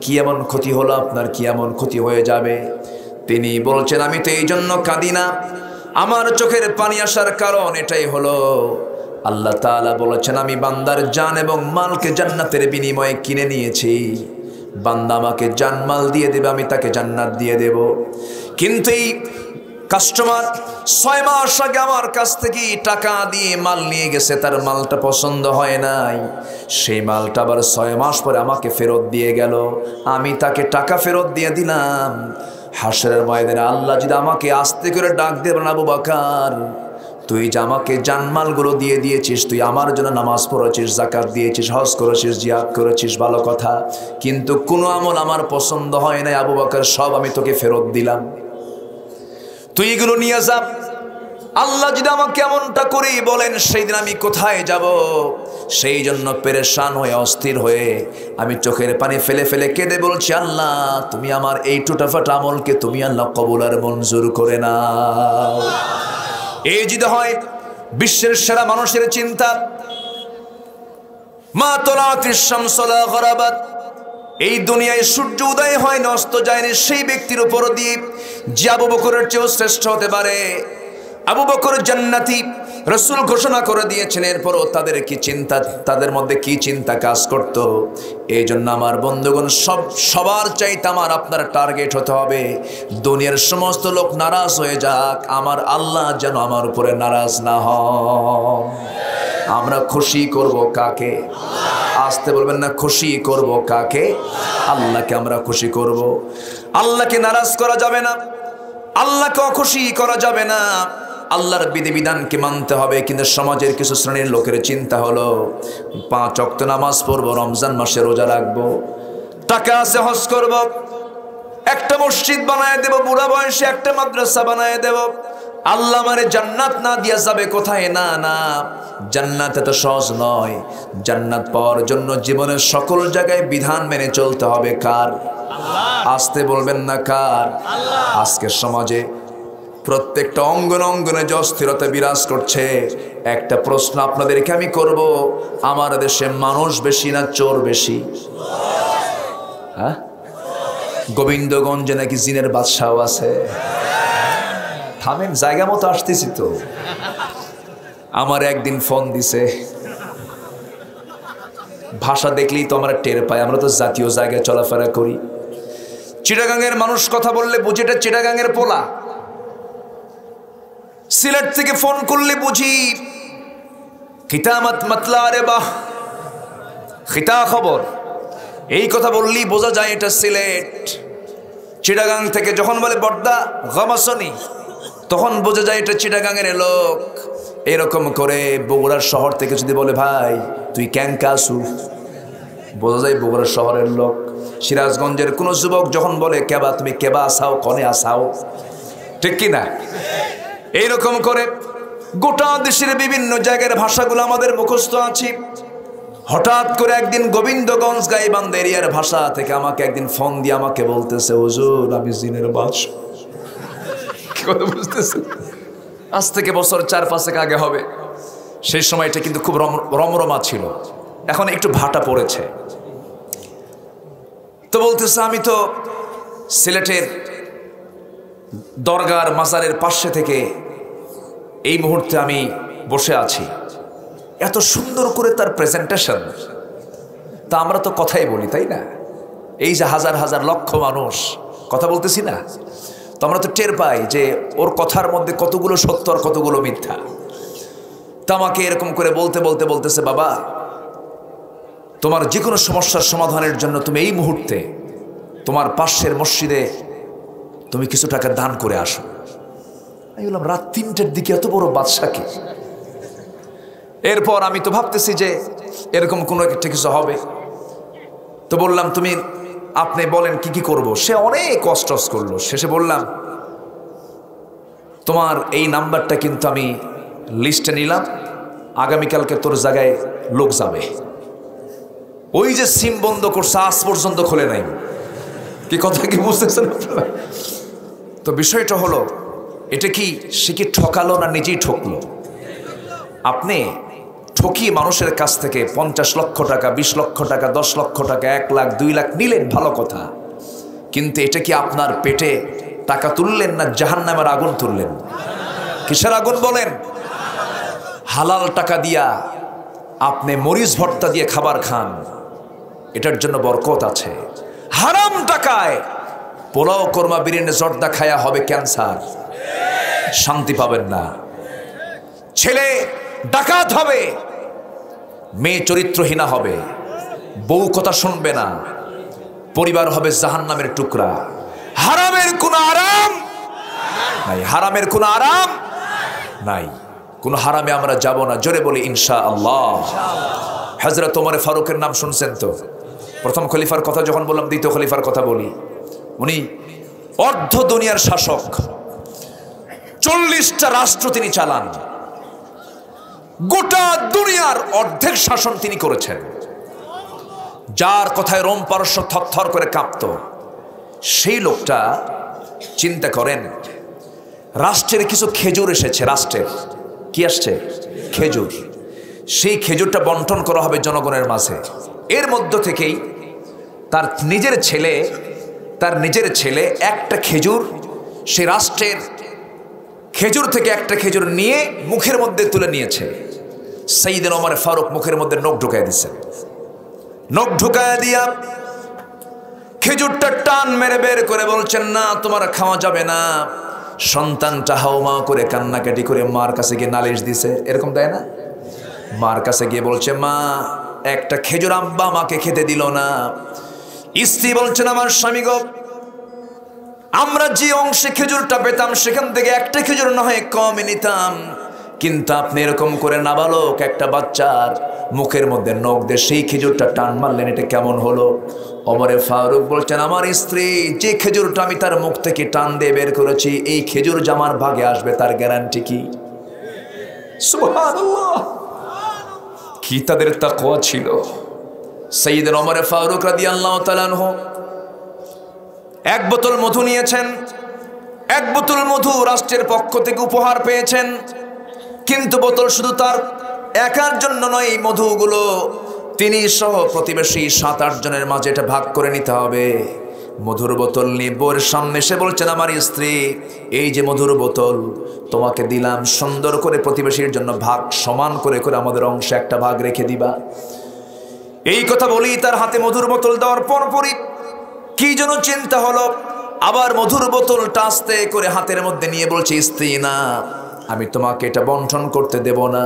কি এমন ক্ষতি হলো আপনার? কি এমন ক্ষতি হয়ে যাবে? তিনি বলছেন, আমি তো এই জন্য কাঁদি না, আমার চোখের পানি আসার কারণ এটাই হলো, আল্লাহ তাআলা বলেছেন আমি বান্দার জান এবং মালকে জান্নাতের বিনিময়ে কিনে নিয়েছি। বান্দা আমাকে জানমাল দিয়ে দেবে, আমি তাকে জান্নাত দিয়ে দেব। কিন্তু এই কাস্টমার 6 মাস আগে আমার কাছ থেকে টাকা দিয়ে মাল নিয়ে গেছে, তার মালটা পছন্দ হয় নাই, সেই মালটা আবার 6 মাস পরে আমাকে ফেরত দিয়ে গেল। আমি তাকে টাকা ফেরত দিয়ে দিলাম। হাসরের ময়দানে আল্লাহ যদি আমাকে আস্তে করে ডাক দেবেন, আবু বকর, তুই যে আমাকে জানমালগুলো দিয়ে দিয়েছিস, তুই আমার জন্য নামাজ পড়েছিস, যাকাত দিয়েছিস, হজ করেছিস, জিহাদ করেছিস, ভালো কথা, কিন্তু কোনো আমল আমার পছন্দ হয় নাই আবু বকর, সব আমি তোকে ফেরত দিলাম, তুই এগুলো নিয়ে যা। আল্লাহ যদি আমাকে এমনটা করি বলেন, সেই দিন আমি কোথায় যাব? সেই জন্য পেরেশান হয়ে, অস্থির হয়ে আমি চোখের পানি ফেলে ফেলে কেঁদে বলছি, আল্লাহ তুমি আমার এই টুটাফাটা আমলকে তুমি আল্লাহ কবুল আর মঞ্জুর করে নাও। এই যদি হয় বিশ্বের সেরা মানুষের চিন্তা, মা তলাতিশ শামসু লা গরাবাত, এই দুনিয়ায় সূর্য উদয় হয় না, অস্ত যায়নি, সেই ব্যক্তির উপর দিয়ে যে আবু বকরের চেয়েও শ্রেষ্ঠ হতে পারে। আবু বকর জান্নাতি, রাসূল ঘোষণা করে দিয়েছেন। এরপরও তাদের কি চিন্তা, তাদের মধ্যে কি চিন্তা কাজ করত? এই জন্য আমার বন্ধুগণ, সবার চাইতে আমার আপনার টার্গেট হতে হবে, দুনিয়ার সমস্ত লোক নারাজ হয়ে যাক, আমার আল্লাহ যেন আমার উপরে নারাজ না হন। আমরা খুশি করব কাকে? আসতে বলবেন না, খুশি করব কাকে? আল্লাহকে আমরা খুশি করব। আল্লাহকে নারাজ করা যাবে না, আল্লাহকে অখুশি করা যাবে না, আল্লাহর বিধিবিধানকে মানতে হবে। কিন্তু সমাজের কিছু শ্রেণীর লোকের চিন্তা হলো 5 ওয়াক্ত নামাজ পড়বো, রমজান মাসে রোজা রাখবো, টাকা আছে হজ করব, একটা মসজিদ বানায় দেব, বুড়া বয়সে একটা মাদ্রাসা বানায় দেব, আল্লাহ আমারে জান্নাত না দিয়া যাবে কোথায়? না না, জান্নাত এত সহজ নয়। জান্নাত পাওয়ার জন্য জীবনের সকল জায়গায় বিধান মেনে চলতে হবে। কার? আসতে বলবেন না কার? আজকের সমাজে প্রত্যেকটা অঙ্গনে অঙ্গনে যে অস্থিরতা বিরাজ করছে, একটা প্রশ্ন আপনাদেরকে আমি করব, আমার দেশে মানুষ বেশি না চোর বেশি? হ্যাঁ, গোবিন্দগঞ্জে নাকি জিনের বাদশাহ আছে। থামেন, জায়গা মতো আসতেছি তো। আমার একদিন ফোন দিছে, ভাষা দেখলেই তো আমরা টের পাই, আমরা তো জাতীয় জায়গায় চলাফেরা করি। চিটাগাংয়ের মানুষ কথা বললে বুঝি এটা চিটাগাংয়ের পোলা। সিলেট থেকে ফোন করলে বুঝি খিতামত মাতলা, রে বাহ খিতা খবর, এই কথা বললেই বোঝা যায় এটা সিলেট। চিটাগাং থেকে যখন বলে বর্দা গামাসনি, তখন বোঝা যায় এটা চিটাগাংয়ের লোক। এরকম করে বগুড়ার শহর থেকে যদি বলে ভাই তুই ক্যাংকাসু, বোঝা যায় বগুড়ার শহরের লোক। সিরাজগঞ্জের কোনো যুবক যখন বলে কেবা, তুমি কেবা আসাও, কনে আসাও, ঠিক কি না? এইরকম করে গোটা দেশের বিভিন্ন জায়গার ভাষাগুলো আমাদের মুখস্থ আছে। হঠাৎ করে একদিন গোবিন্দগঞ্জ গাইবান্ধা এরিয়ার ভাষা থেকে আমাকে একদিন ফোন দিয়ে আমাকে বলতেছে, হুজুর আমি জিনের বাদশা। কি কথা বুঝতেছে? আজ থেকে বছর 4-5 আগে হবে। সেই সময়টা কিন্তু খুব রমরমা ছিল, এখন একটু ভাটা পড়েছে। তো বলতেছে আমি তো সিলেটের দরগার মাজারের পাশে থেকে এই মুহূর্তে আমি বসে আছি। এত সুন্দর করে তার প্রেজেন্টেশন, তা আমরা তো কথাই বলি তাই না? এই যে হাজার হাজার লক্ষ মানুষ কথা বলতেছি না, তো আমরা তো টের পাই যে ওর কথার মধ্যে কতগুলো সত্য আর কতগুলো মিথ্যা। তা আমাকে এরকম করে বলতে বলতে বলতেছে, বাবা তোমার যে কোনো সমস্যার সমাধানের জন্য তুমি এই মুহূর্তে তোমার পাশের মসজিদে তুমি কিছু টাকা দান করে আসো। আমি বললাম রাত 3টার দিকে এত বড় বাদশাকে? এরপর আমি তো ভাবতেছি যে এরকম কোনো একটা কিছু হবে। তো বললাম আপনি বলেন কি কি করব। সে অনেক কষ্ট করলো। শেষে বললাম তোমার এই নাম্বারটা কিন্তু আমি লিস্টে নিলাম, আগামীকালকে তোর জায়গায় লোক যাবে। ওই যে সিম বন্ধ করছে আজ পর্যন্ত খোলে নাই। কি কথা কি বুঝতেছেন আপনারা? তো বিষয়টা হলো এটা কি সে কি ঠকালো না নিজেই ঠকলো? আপনি ঠকিয়ে মানুষের কাছ থেকে 50 লক্ষ টাকা, 20 লক্ষ টাকা, 10 লক্ষ টাকা, 1 লাখ, 2 লাখ নিলেন, ভালো কথা, কিন্তু এটা কি আপনার পেটে টাকা তুললেন না জাহান্নামের আগুন তুললেন? কিসের আগুন বলেন? হালাল টাকা দিয়া আপনি মরিচ ভর্তা দিয়ে খাবার খান, এটার জন্য বরকত আছে। হারাম টাকায় পোলাও কোরমা বিরিয়ানি জর্দা খায়া হবে ক্যান্সার, শান্তি পাবেন না। ছেলে ডাকাত হবে, মেয়ে চরিত্রহীনা হবে, বউ কথা শুনবে না, পরিবার হবে জাহান্নামের টুকরা। হারামের কোনো আরাম নাই, হারামের কোনো আরাম নাই। কোনো হারামে আমরা যাব না, জোরে বলি ইনশাআল্লাহ। হযরত ওমর ফারুকের নাম শুনছেন তো? প্রথম খলিফার কথা যখন বললাম, দ্বিতীয় খলিফার কথা বলি। উনি অর্ধ দুনিয়ার শাসক, 40টা রাষ্ট্র তিনি চালান, গোটা দুনিয়ার অর্ধেক শাসন তিনি করেছেন। যার কথায় রোম পারস্য থরথর করে কাঁপত, সেই লোকটা চিন্তা করেন, রাষ্ট্রের কিছু খেজুর এসেছে। রাষ্ট্রের কি আসছে? খেজুর। সেই খেজুরটা বন্টন করা হবে জনগণের মাঝে। এর মধ্য থেকেই তার নিজের ছেলে একটা খেজুর, সে রাষ্ট্রের খেজুর থেকে একটা খেজুর নিয়ে মুখের মধ্যে তুলে নিয়েছে। সাইয়েদনা ওমর ফারুক মুখের মধ্যে নখ ঢুকায় দিয়েছে। নখ ঢুকায় দিয়া খেজুরটা টান মেরে বের করে বলছেন, না তোমার খাওয়া যাবে না। সন্তানটা হাউমাউ করে কান্নাকাটি করে মার কাছে গিয়ে নালিশ দিছে, এরকম দেয় না? মার কাছে গিয়ে বলছে, মা একটা খেজুর আব্বা আমাকে খেতে দিল না। স্ত্রী বলছেন, আমার স্বামী গো, আমরা যে অংশে খেজুরটা পেতাম সেখান থেকে একটা খেজুর না হয় কমে নিতাম, কিন্তু আপনি এরকম করে নাবালক একটা বাচ্চার মুখের মধ্যে নখ দিয়ে সেই খেজুরটা টান মারলেন, এটা কেমন হলো? ওমরে ফারুক বলছেন, আমার স্ত্রী যে খেজুরটা আমি তার মুখ থেকে টান দিয়ে বের করেছি, এই খেজুর জামার ভাগে আসবে, তার গ্যারান্টি কি? সুবহানাল্লাহ, কি তাদের তাকওয়া ছিল! সাইয়েদনা ওমর ফারুক রাদিয়াল্লাহু তাআলা আনহু এক বোতল মধু নিয়েছেন। এক বোতল মধু রাষ্ট্রের পক্ষ থেকে উপহার পেয়েছেন, কিন্তু বোতল শুধু তার একার জন্য নয়, এই মধুগুলো তিনি সহ প্রতিবেশী 7-8 জনের মাঝে এটা ভাগ করে নিতে হবে। মধুর বোতল নিয়ে বউয়ের সামনে এসে বলছেন, আমার স্ত্রী এই যে মধুর বোতল তোমাকে দিলাম, সুন্দর করে প্রতিবেশীর জন্য ভাগ সমান করে করে আমাদের অংশে একটা ভাগ রেখে দিবা। এই কথা বলি তার হাতে মধুর বোতল দেওয়ার পরপরই কি যেন চিন্তা হলো, আবার মধুর বোতলটা আস্তে করে হাতের মধ্যে নিয়ে বলছে, স্ত্রী না, আমি তোমাকে এটা বন্টন করতে দেব না,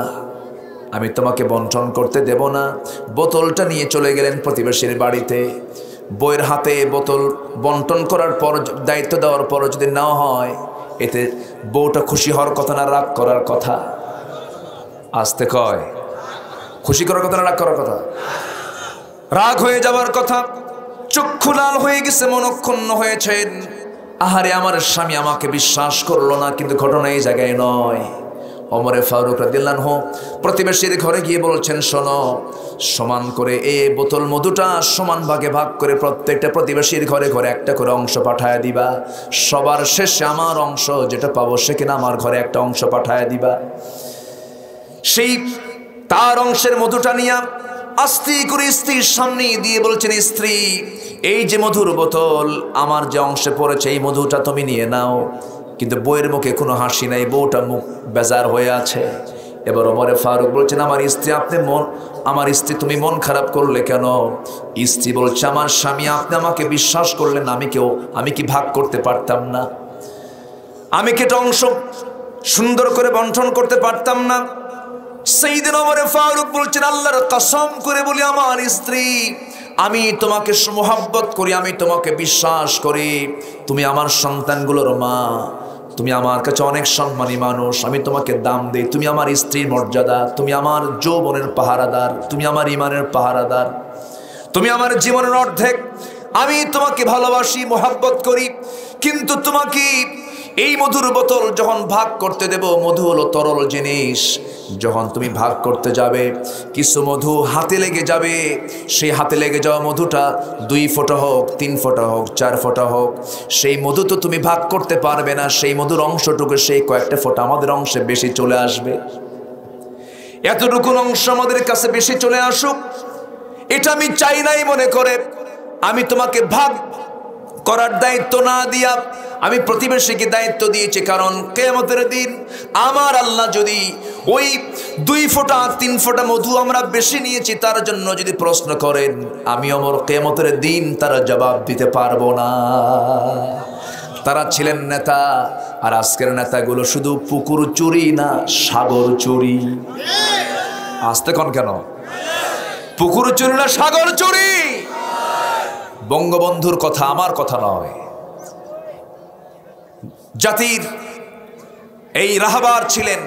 আমি তোমাকে বন্টন করতে দেব না। বোতলটা নিয়ে চলে গেলেন প্রতিবেশীর বাড়িতে। বইয়ের হাতে বোতল বন্টন করার পর, দায়িত্ব দেওয়ার পর যদি নেওয়া হয়, এতে বউটা খুশি হওয়ার কথা না রাগ করার কথা? আসতে কয়, খুশি করার কথা না রাগ করার কথা? রাগ হয়ে যাবার কথা। চক্ষু লাল হয়ে গেছে, মনক্ষুণ্ণ হয়েছেন। আহারে আমার স্বামী আমাকে বিশ্বাস করলো না। কিন্তু ঘটনা এই জায়গায় নয়। ওমরে ফারুক রাদিয়াল্লাহু আনহু প্রতিবেশীর ঘরে গিয়ে বলছেন, শোনো, সমান করে এই বোতল মধুটা সমান ভাগে ভাগ করে প্রত্যেকটা প্রতিবেশীর ঘরে ঘরে একটা করে অংশ পাঠায় দিবা। সবার শেষে আমার অংশ যেটা পাবো সে কিনা আমার ঘরে একটা অংশ পাঠায় দিবা। সেই তার অংশের মধুটা নিয়ে আস্তে করে স্ত্রীর সামনে দিয়ে বলছেন, স্ত্রী, এই যে মধুর বোতল আমার যে অংশে পড়েছে এই মধুটা তুমি নিয়ে নাও। কিন্তু বউয়ের মুখে কোনো হাসি নাই, বউটা মুখ বেজার হয়ে আছে। এবার ওমরে ফারুক বলছেন, আমার স্ত্রী তুমি মন খারাপ করলে কেন? স্ত্রী বলছে, আমার স্বামী, আপনি আমাকে বিশ্বাস করলেন, আমি কি ভাগ করতে পারতাম না? আমি কি এটা অংশ সুন্দর করে বন্টন করতে পারতাম না? সাইয়েদনা ওমর ফারুক বলছেন, আল্লাহর কসম করে বলি, আমার স্ত্রী, আমি তোমাকে মোহাব্বত করি, আমি তোমাকে বিশ্বাস করি, তুমি আমার সন্তানগুলোর মা, তুমি আমার কাছে অনেক সম্মানী মানুষ, আমি তোমাকে দাম দেই, তুমি আমার স্ত্রীর মর্যাদা, তুমি আমার যৌবনের পাহারাদার, তুমি আমার ইমানের পাহারাদার, তুমি আমার জীবনের অর্ধেক, আমি তোমাকে ভালোবাসি, মোহাব্বত করি। কিন্তু তোমাকে এই মধুর বোতল যখন ভাগ করতে দেব, মধু হলো তরল জিনিস, যখন তুমি ভাগ করতে যাবে কিছু মধু হাতে লেগে যাবে, সেই হাতে লেগে যাওয়া মধুটা 2 ফোঁটা হোক, 3 ফোঁটা হোক, 4 ফোঁটা হোক, সেই মধু তো তুমি ভাগ করতে পারবে না। সেই মধুর অংশটুকু, সেই কয়েকটা ফোঁটা আমাদের অংশে বেশি চলে আসবে। এতটুকু অংশ আমাদের কাছে বেশি চলে আসুক, এটা আমি চাই নাই মনে করে আমি তোমাকে ভাগ করার দায়িত্ব না দিয়া আমি প্রতিবেশীকে দায়িত্ব দিয়েছি। কারণ কিয়ামতের দিন আমার আল্লাহ যদি ওই 2 ফোঁটা 3 ফোঁটা মধু আমরা বেশি নিয়েছি তার জন্য যদি প্রশ্ন করেন, আমি ওমর কিয়ামতের দিন তারা জবাব দিতে পারবো না। তারা ছিলেন নেতা, আর আজকের নেতাগুলো শুধু পুকুর চুরি না, সাগর চুরি। আসতে কোন কেন? পুকুর চুরি না সাগর চুরি? বঙ্গবন্ধুর কথা আমার কথা নয়। জাতির এই রাহবার ছিলেন,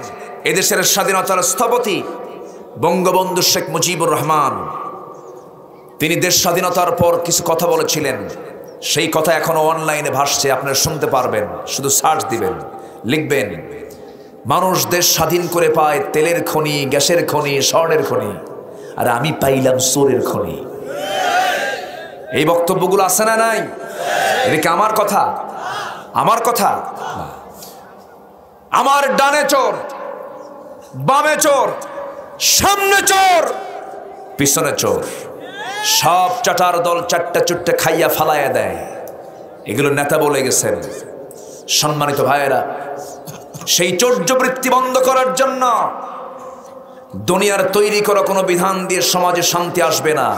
এদেশের স্বাধীনতার স্থপতি বঙ্গবন্ধু শেখ মুজিবুর রহমান। তিনি দেশ স্বাধীনতার পর কিছু কথা বলেছিলেন, সেই কথা এখনো অনলাইনে ভাসছে, আপনারা শুনতে পারবেন। শুধু সার্চ দিবেন, লিখবেন, মানুষ দেশ স্বাধীন করে পায় তেলের খনি, গ্যাসের খনি, স্বর্ণের খনি, আর আমি পাইলাম চোরের খনি। এই বক্তব্যগুলো আছে না নাই? এটা কি আমার কথা? আমার কথা? আমার ডানে চোর, বামে চোর, সামনে চোর, পিছনে চোর, সব চাটার দল চারটা চুট্টে খাইয়া ফালাইয়া দেয়। এগুলো নেতা বলে গেছেন। সম্মানিত ভাইয়েরা, সেই চৌর্যবৃত্তি বন্ধ করার জন্য দুনিয়ার তৈরি করা কোনো বিধান দিয়ে সমাজে শান্তি আসবে না,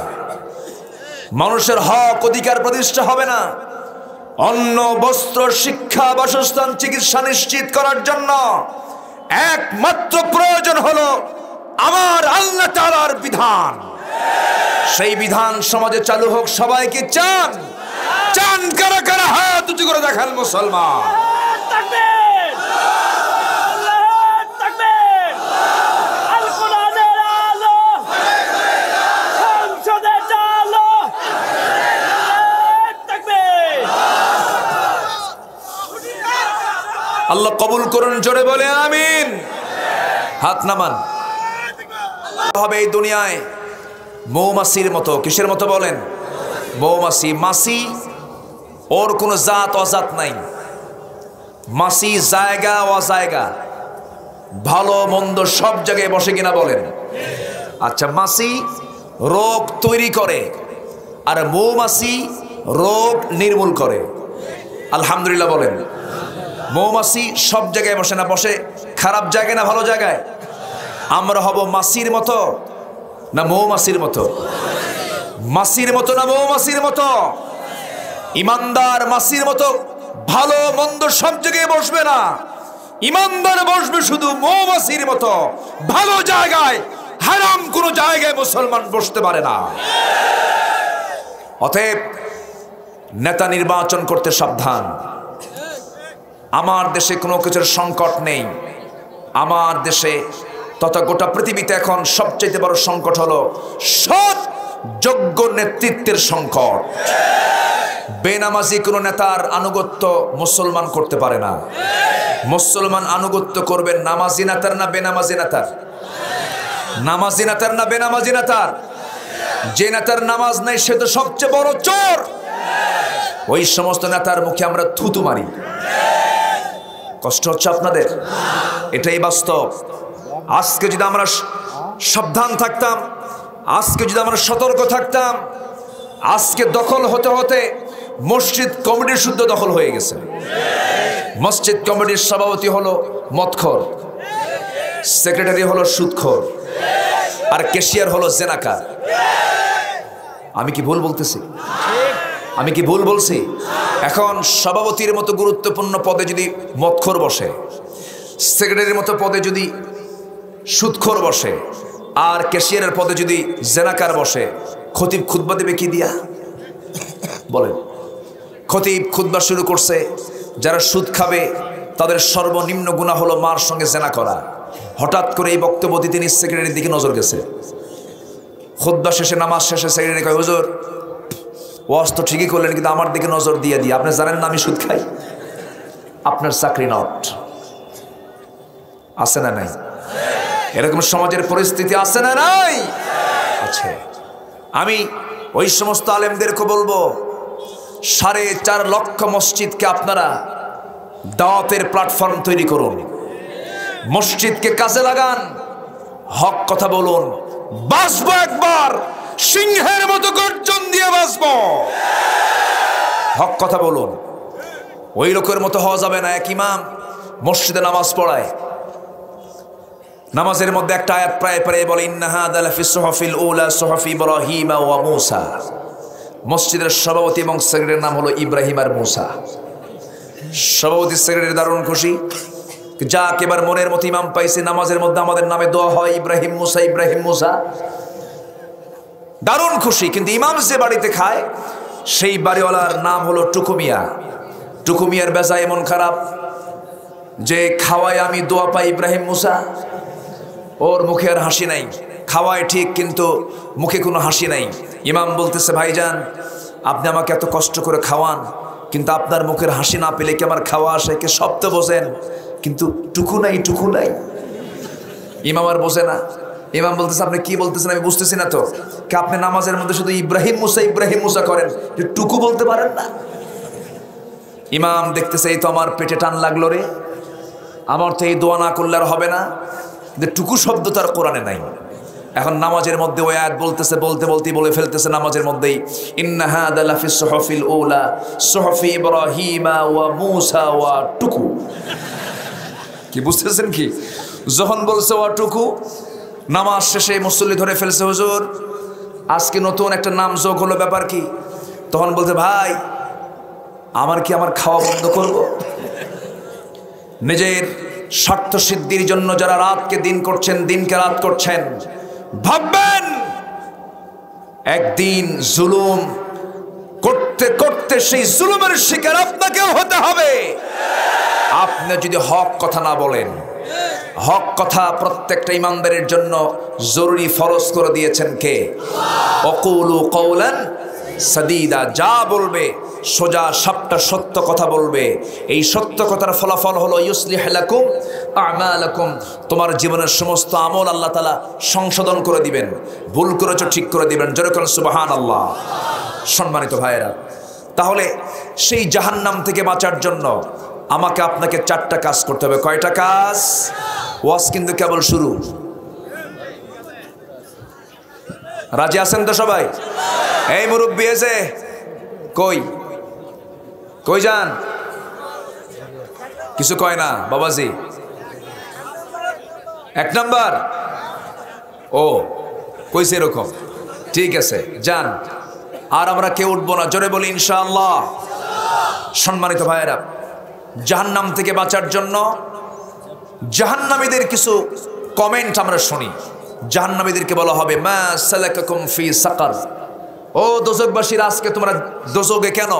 মানুষের হক অধিকার প্রতিষ্ঠা হবে না। অন্ন, বস্ত্র, শিক্ষা, বাসস্থান, চিকিৎসা নিশ্চিত করার জন্য একমাত্র প্রয়োজন হলো আমার আল্লাহ তাআলার বিধান। সেই বিধান সমাজে চালু হোক। সবাইকে চান? চান কারা কারা? হাত উঁচু করে দেখান মুসলমান। আল্লাহ কবুল করুন, জোরে বলে আমিন। হাত নামান। হবে এই দুনিয়ায় মৌমাছির মতো। কিসের মতো বলেন? মৌমাছি। মাছি ওর কোনো জাত অজাত নাই। মাছি জায়গা অজায়গা, ভালো মন্দ সব জায়গায় বসে কিনা বলেন? আচ্ছা, মাছি রোগ তৈরি করে আর মৌমাছি রোগ নির্মূল করে। আলহামদুলিল্লাহ বলেন। মৌমাছি সব জায়গায় বসে না, বসে খারাপ জায়গায় না ভালো জায়গায়? আমরা হব মাছির মতো না মৌমাছির মতো? মাছির মতো না মৌমাছির মতো? ইমানদার মাছির মতো ভালো মন্দ সব জায়গায় বসবে না, ইমানদার বসবে শুধু মৌমাছির মতো। ভালো জায়গায়, হারাম কোনো জায়গায় মুসলমান বসতে পারে না। অতএব নেতা নির্বাচন করতে সাবধান। আমার দেশে কোনো কিছুর সংকট নেই, আমার দেশে তথা গোটা পৃথিবীতে এখন সবচেয়ে বড় সংকট হলো সৎ যোগ্য নেতৃত্বের সংকট। বেনামাজি কোনো নেতার আনুগত্য মুসলমান করতে পারে না। মুসলমান আনুগত্য করবে নামাজি নেতার না বেনামাজি নেতার? নামাজি নেতার না বেনামাজি নেতার? যে নেতার নামাজ নাই সে তো সবচেয়ে বড় চোর। ওই সমস্ত নেতার মুখে আমরা থুতু মারি। কষ্ট হচ্ছে আপনাদের? এটাই বাস্তব। আজকে যদি আমরা সাবধান থাকতাম, আজকে যদি আমরা সতর্ক থাকতাম, আজকে দখল হতে হতে মসজিদ কমিটির শুদ্ধ দখল হয়ে গেছে। মসজিদ কমিটির সভাপতি হলো মদখোর, সেক্রেটারি হলো সুদখোর, আর ক্যাশিয়ার হলো জেনাকার। আমি কি ভুল বলতেছি? আমি কি ভুল বলছি? এখন সভাপতির মতো গুরুত্বপূর্ণ পদে যদি মদখোর বসে, সেক্রেটারির মতো পদে যদি সুদখোর বসে, আর ক্যাশিয়ারের পদে যদি জেনাকার বসে, খতিব খুতবা দেবে কি দিয়া? বলেন। খতিব খুতবা শুরু করছে, যারা সুদ খাবে তাদের সর্বনিম্ন গুনাহ হলো মার সঙ্গে জেনা করা। হঠাৎ করে এই বক্তব্য দিতে তিনি সেক্রেটারির দিকে নজর গেছে। খুতবা শেষে, নামাজ শেষে সেক্রেটারি কয়, হুজুর ওয়াজ তো ঠিকই করলেন, কিন্তু আমার দিকে নজর দিয়ে দিয়ে আপনি জানেন না আমি সুদ খাই? আপনার চাকরি নট। আছে না নাই? এরকম সমাজের পরিস্থিতি আছে না নাই? আছে। আমি ওই সমস্ত আলেমদেরকে বলবো, 4.5 লক্ষ মসজিদকে আপনারা দাওয়াতের প্ল্যাটফর্ম তৈরি করুন, মসজিদকে কাজে লাগান, হক কথা বলুন। বাঁচবো একবার, সিংহের মতো গর্জন দিয়ে বাঁচবো। হক কথা বলুন। ওই লোকের মতো হওয়া যাবে না। এক ইমাম মসজিদে নামাজ পড়ায়, নামাজের মধ্যে একটা আয়াত প্রায় প্রায় বলে, ইন্না হাযা লাফিস সুহুফিল উলা সুহুফি ইব্রাহিম ওয়া মূসা। মসজিদের সভাপতি এবং সেক্রেটারির নাম হলো ইব্রাহিম আর মূসা। সভাপতি সেক্রেটারি দারুণ খুশি, যা এবার মনের মতো ইমাম পাইছে, নামাজের মধ্যে আমাদের নামে দোয়া হয় ইব্রাহিম মূসা ইব্রাহিম মূসা। দারুণ খুশি। কিন্তু ইমাম যে বাড়িতে খায় সেই বাড়িওয়ালার নাম হলো টুকুমিয়া। টুকুমিয়ার বেজা এমন খারাপ যে খাওয়ায় আমি দোয়া পাই ইব্রাহিম মূসা, ওর মুখে আর হাসি নাই। খাওয়ায় ঠিক কিন্তু মুখে কোনো হাসি নাই। ইমাম বলতেছে, ভাইজান আপনি আমাকে এত কষ্ট করে খাওয়ান, কিন্তু আপনার মুখের হাসি না পেলে কি আমার খাওয়া আসে? কে সব তো বোঝেন, কিন্তু টুকু নাই টুকু নাই। ইমাম আর বোঝে না। ইমাম বলতেছে, আপনি কি বলতেছেন আমি বুঝতেছি না তো। কে আপনি নামাজের মধ্যে শুধু ইব্রাহিম মূসা করেন, টুকু বলতে পারেন না? ইমাম দেখতেছে, এই তো আমার পেটে টান লাগলো রে, আমার তো এই দোয়া না করলে আর হবে না। টুকু শব্দ তার কোরআনে নাই। এখন নামাজের মধ্যে ওই আয়াত বলতেছে, বলতে বলে ফেলতেছে নামাজের মধ্যেই, ইন্না হাযা লাফিস সুহুফিল উলা সুহুফি ইব্রাহিম ওয়া মূসা ওয়া টুকু। কি বুঝতেছেন কি? যখন বলছে ওয়া টুকু, নামাজ শেষে মুসল্লি ধরে ফেলছে, হুজুর আজকে নতুন একটা নাম যোগ হলো, ব্যাপার কি? তখন বলতে, ভাই আমার কি আমার খাওয়া বন্ধ করব? নিজের স্বার্থ সিদ্ধির জন্য যারা রাতকে দিন করছেন, দিনকে রাত করছেন, ভাববেন একদিন জুলুম করতে করতে সেই জুলুমের শিকার আপনাকেও হতে হবে। আপনি যদি হক কথা না বলেন, হক কথা প্রত্যেকটা ইমানদারের জন্য জরুরি ফরজ করে দিয়েছেন কে? ওয়াকুলু কওলান সাদীদা। যা বলবে সোজা সাপটা সত্য কথা বলবে। এই সত্য কথার ফলাফল হলো ইউসলিহ লাকুম আমালাকুম। তোমার জীবনের সমস্ত আমল আল্লাহ তাআলা সংশোধন করে দিবেন। ভুল করেছো ঠিক করে দিবেন। জোরে বলেন সুবহানাল্লাহ। সম্মানিত ভাইয়েরা, তাহলে সেই জাহান্নাম থেকে বাঁচার জন্য আমাকে আপনাকে 4টা কাজ করতে হবে। কয়টা কাজ? ওয়াজ কিন্তু কেবল শুরু। রাজি আছেন তো সবাই? এই মুরব্বি এসে কই কই যান? কিছু কয় না বাবাজি। 1 নাম্বার ও কইছে এরকম, ঠিক আছে যান। আর আমরা কেউ উঠবো না। জোরে বলি ইনশাআল্লাহ। সম্মানিত ভাইয়েরা, জাহান্নাম থেকে বাঁচার জন্য জাহান্নামীদের কিছু কমেন্ট আমরা শুনি। জাহান্নামীদেরকে বলা হবে, মা সালাকাকুম ফি সাকার। ও দোজকবাসীর, আজকে তোমরা দোজকে কেন?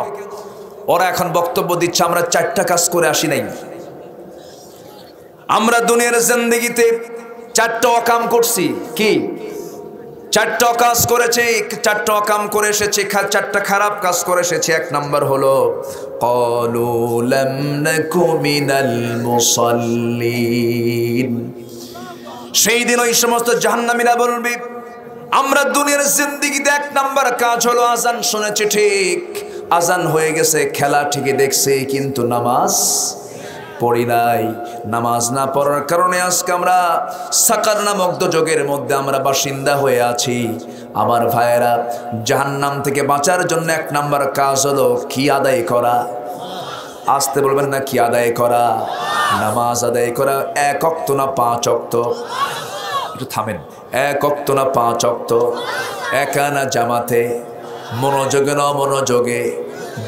ওরা এখন বক্তব্য দিচ্ছে আমরা 4টা কাজ করে আসি নাই। আমরা দুনিয়ার জিন্দেগিতে 4টা অকাম করছি। কি 4টা কাজ করেছে? 4টা অকাম করে এসেছে, 4টা খারাপ কাজ করে এসেছে। 1 নাম্বার হলো ক্বালু লাম নাকু মিনাল মুসাল্লিন। সেই দিন ওই সমস্ত জাহান্নামীরা বলবে আমরা দুনিয়ার জিন্দেগিতে 1 নাম্বার কাজ হলো আজান শুনেছি, ঠিক আজান হয়ে গেছে, খেলা ঠিকই দেখছি, কিন্তু নামাজ পড়ি নাই। নামাজ না পড়ার কারণে আজকে আমরা সাকার নামক দোজখের মধ্যে আমরা বাসিন্দা হয়ে আছি। আমার ভাইয়েরা, জাহান্নাম থেকে বাঁচার জন্য 1 নাম্বার কাজ হলো কি আদায় করা? আসতে বলবেন না, কি আদায় করা? নামাজ আদায় করা। 1 ওয়াক্ত না 5 ওয়াক্ত? একটু থামেন। 1 ওয়াক্ত না 5 ওয়াক্ত? একা না জামাতে? মনোযোগে না মনোযোগে?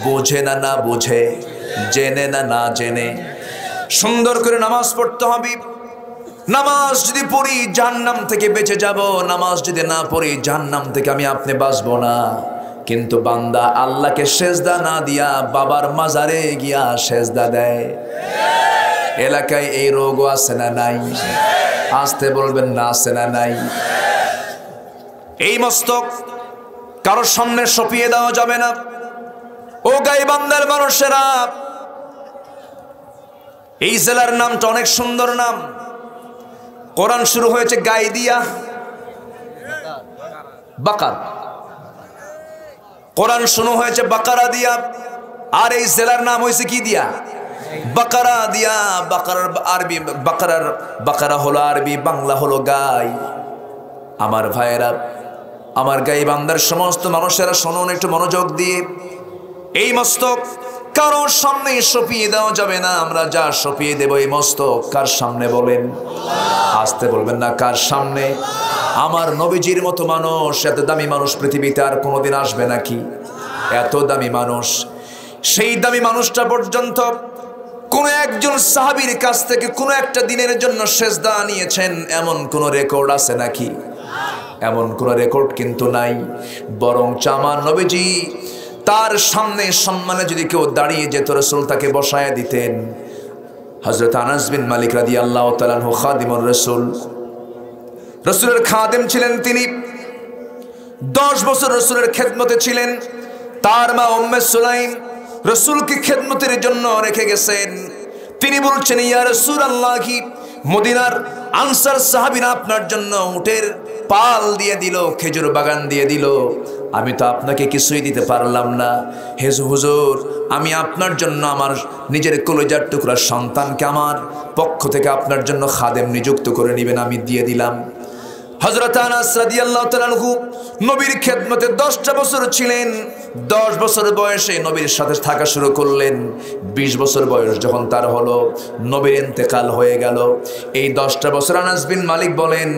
বুঝে না না বুঝে? জেনে না না জেনে? সুন্দর করে নামাজ পড়তে হবে। নামাজ যদি পড়ি জাহান্নাম থেকে বেঁচে যাব, নামাজ যদি না পড়ি জাহান্নাম থেকে আমি আপনি বাঁচবো না। কিন্তু বান্দা আল্লাহকে সেজদা না দিয়া বাবার মাজারে গিয়া সেজদা দেয়। এলাকায় এই রোগও আছে না নাই? আসতে বলবেন না, আছে না নাই? এই মস্তক কারোর সামনে সপিয়ে দেওয়া যাবে না। ও গাইবান্ধার মানুষেরা, এই জেলার নামটা অনেক সুন্দর নাম। কোরআন শুরু হয়েছে গাই দিয়া, বাকার। কোরআন শুরু হয়েছে বাকারা দিয়া, আর এই জেলার নাম হয়েছে কি দিয়া? বাকারা দিয়া। বাকারার আরবি বাকারা হলো আরবি, বাংলা হলো গাই। আমার ভাইয়েরা, আমার গাইবান্ধার সমস্ত মানুষেরা শুনুন একটু মনোযোগ দিয়ে। এই মস্তক কারোর সামনে সপিয়ে দেওয়া যাবে না। আমরা যা সপিয়ে দেব এই মস্তক কার সামনে বলেন? আসতে বলবেন না, কার সামনে? আমার নবীজির মতো মানুষ, এত দামি মানুষ পৃথিবীতে আর কোনোদিন আসবে নাকি? এত দামি মানুষ, সেই দামি মানুষটা পর্যন্ত কোন একজন সাহাবীর কাছ থেকে কোন একটা দিনের জন্য সেজদা নিয়েছেন এমন কোন রেকর্ড আছে নাকি? এমন কোন রেকর্ড কিন্তু নাই। বরং আমার নবীজি তার সামনে সম্মানে যদি কেউ দাঁড়িয়ে যেত, রাসূল তাকে বসায় দিতেন। হযরত আনাস বিন মালিক রাদিয়াল্লাহু তাআলা আনহু খাদিমুর রাসূল, রাসূলের খাদেম ছিলেন তিনি। 10 বছর রাসূলের খেদমতে ছিলেন। তার মা উম্মে সুলাইম রাসূলকে খেদমতের জন্য রেখে গেছেন। তিনি বলছেন, ইয়া রাসূলুল্লাহ, মদিনার আনসার সাহাবীরা আপনার জন্য উটের পাল দিয়ে দিল, খেজুর বাগান দিয়ে দিল, আমি তো আপনাকে কিছুই দিতে পারলাম না। হে হুজুর, আমি আপনার জন্য আমার নিজের কলিজার টুকরা সন্তানকে আমার পক্ষ থেকে আপনার জন্য খাদেম নিযুক্ত করে নেবেন, আমি দিয়ে দিলাম। হযরত আনাস রাদিয়াল্লাহু তাআলা আনহু নবীর খেদমতে 10টা বছর ছিলেন। 10 বছর বয়সে নবীর সাথে থাকা শুরু করলেন। 20 বছর বয়স যখন তার হলো, নবীর ইন্তেকাল হয়ে গেল। এই 10টা বছর আনাস বিন মালিক বলেন,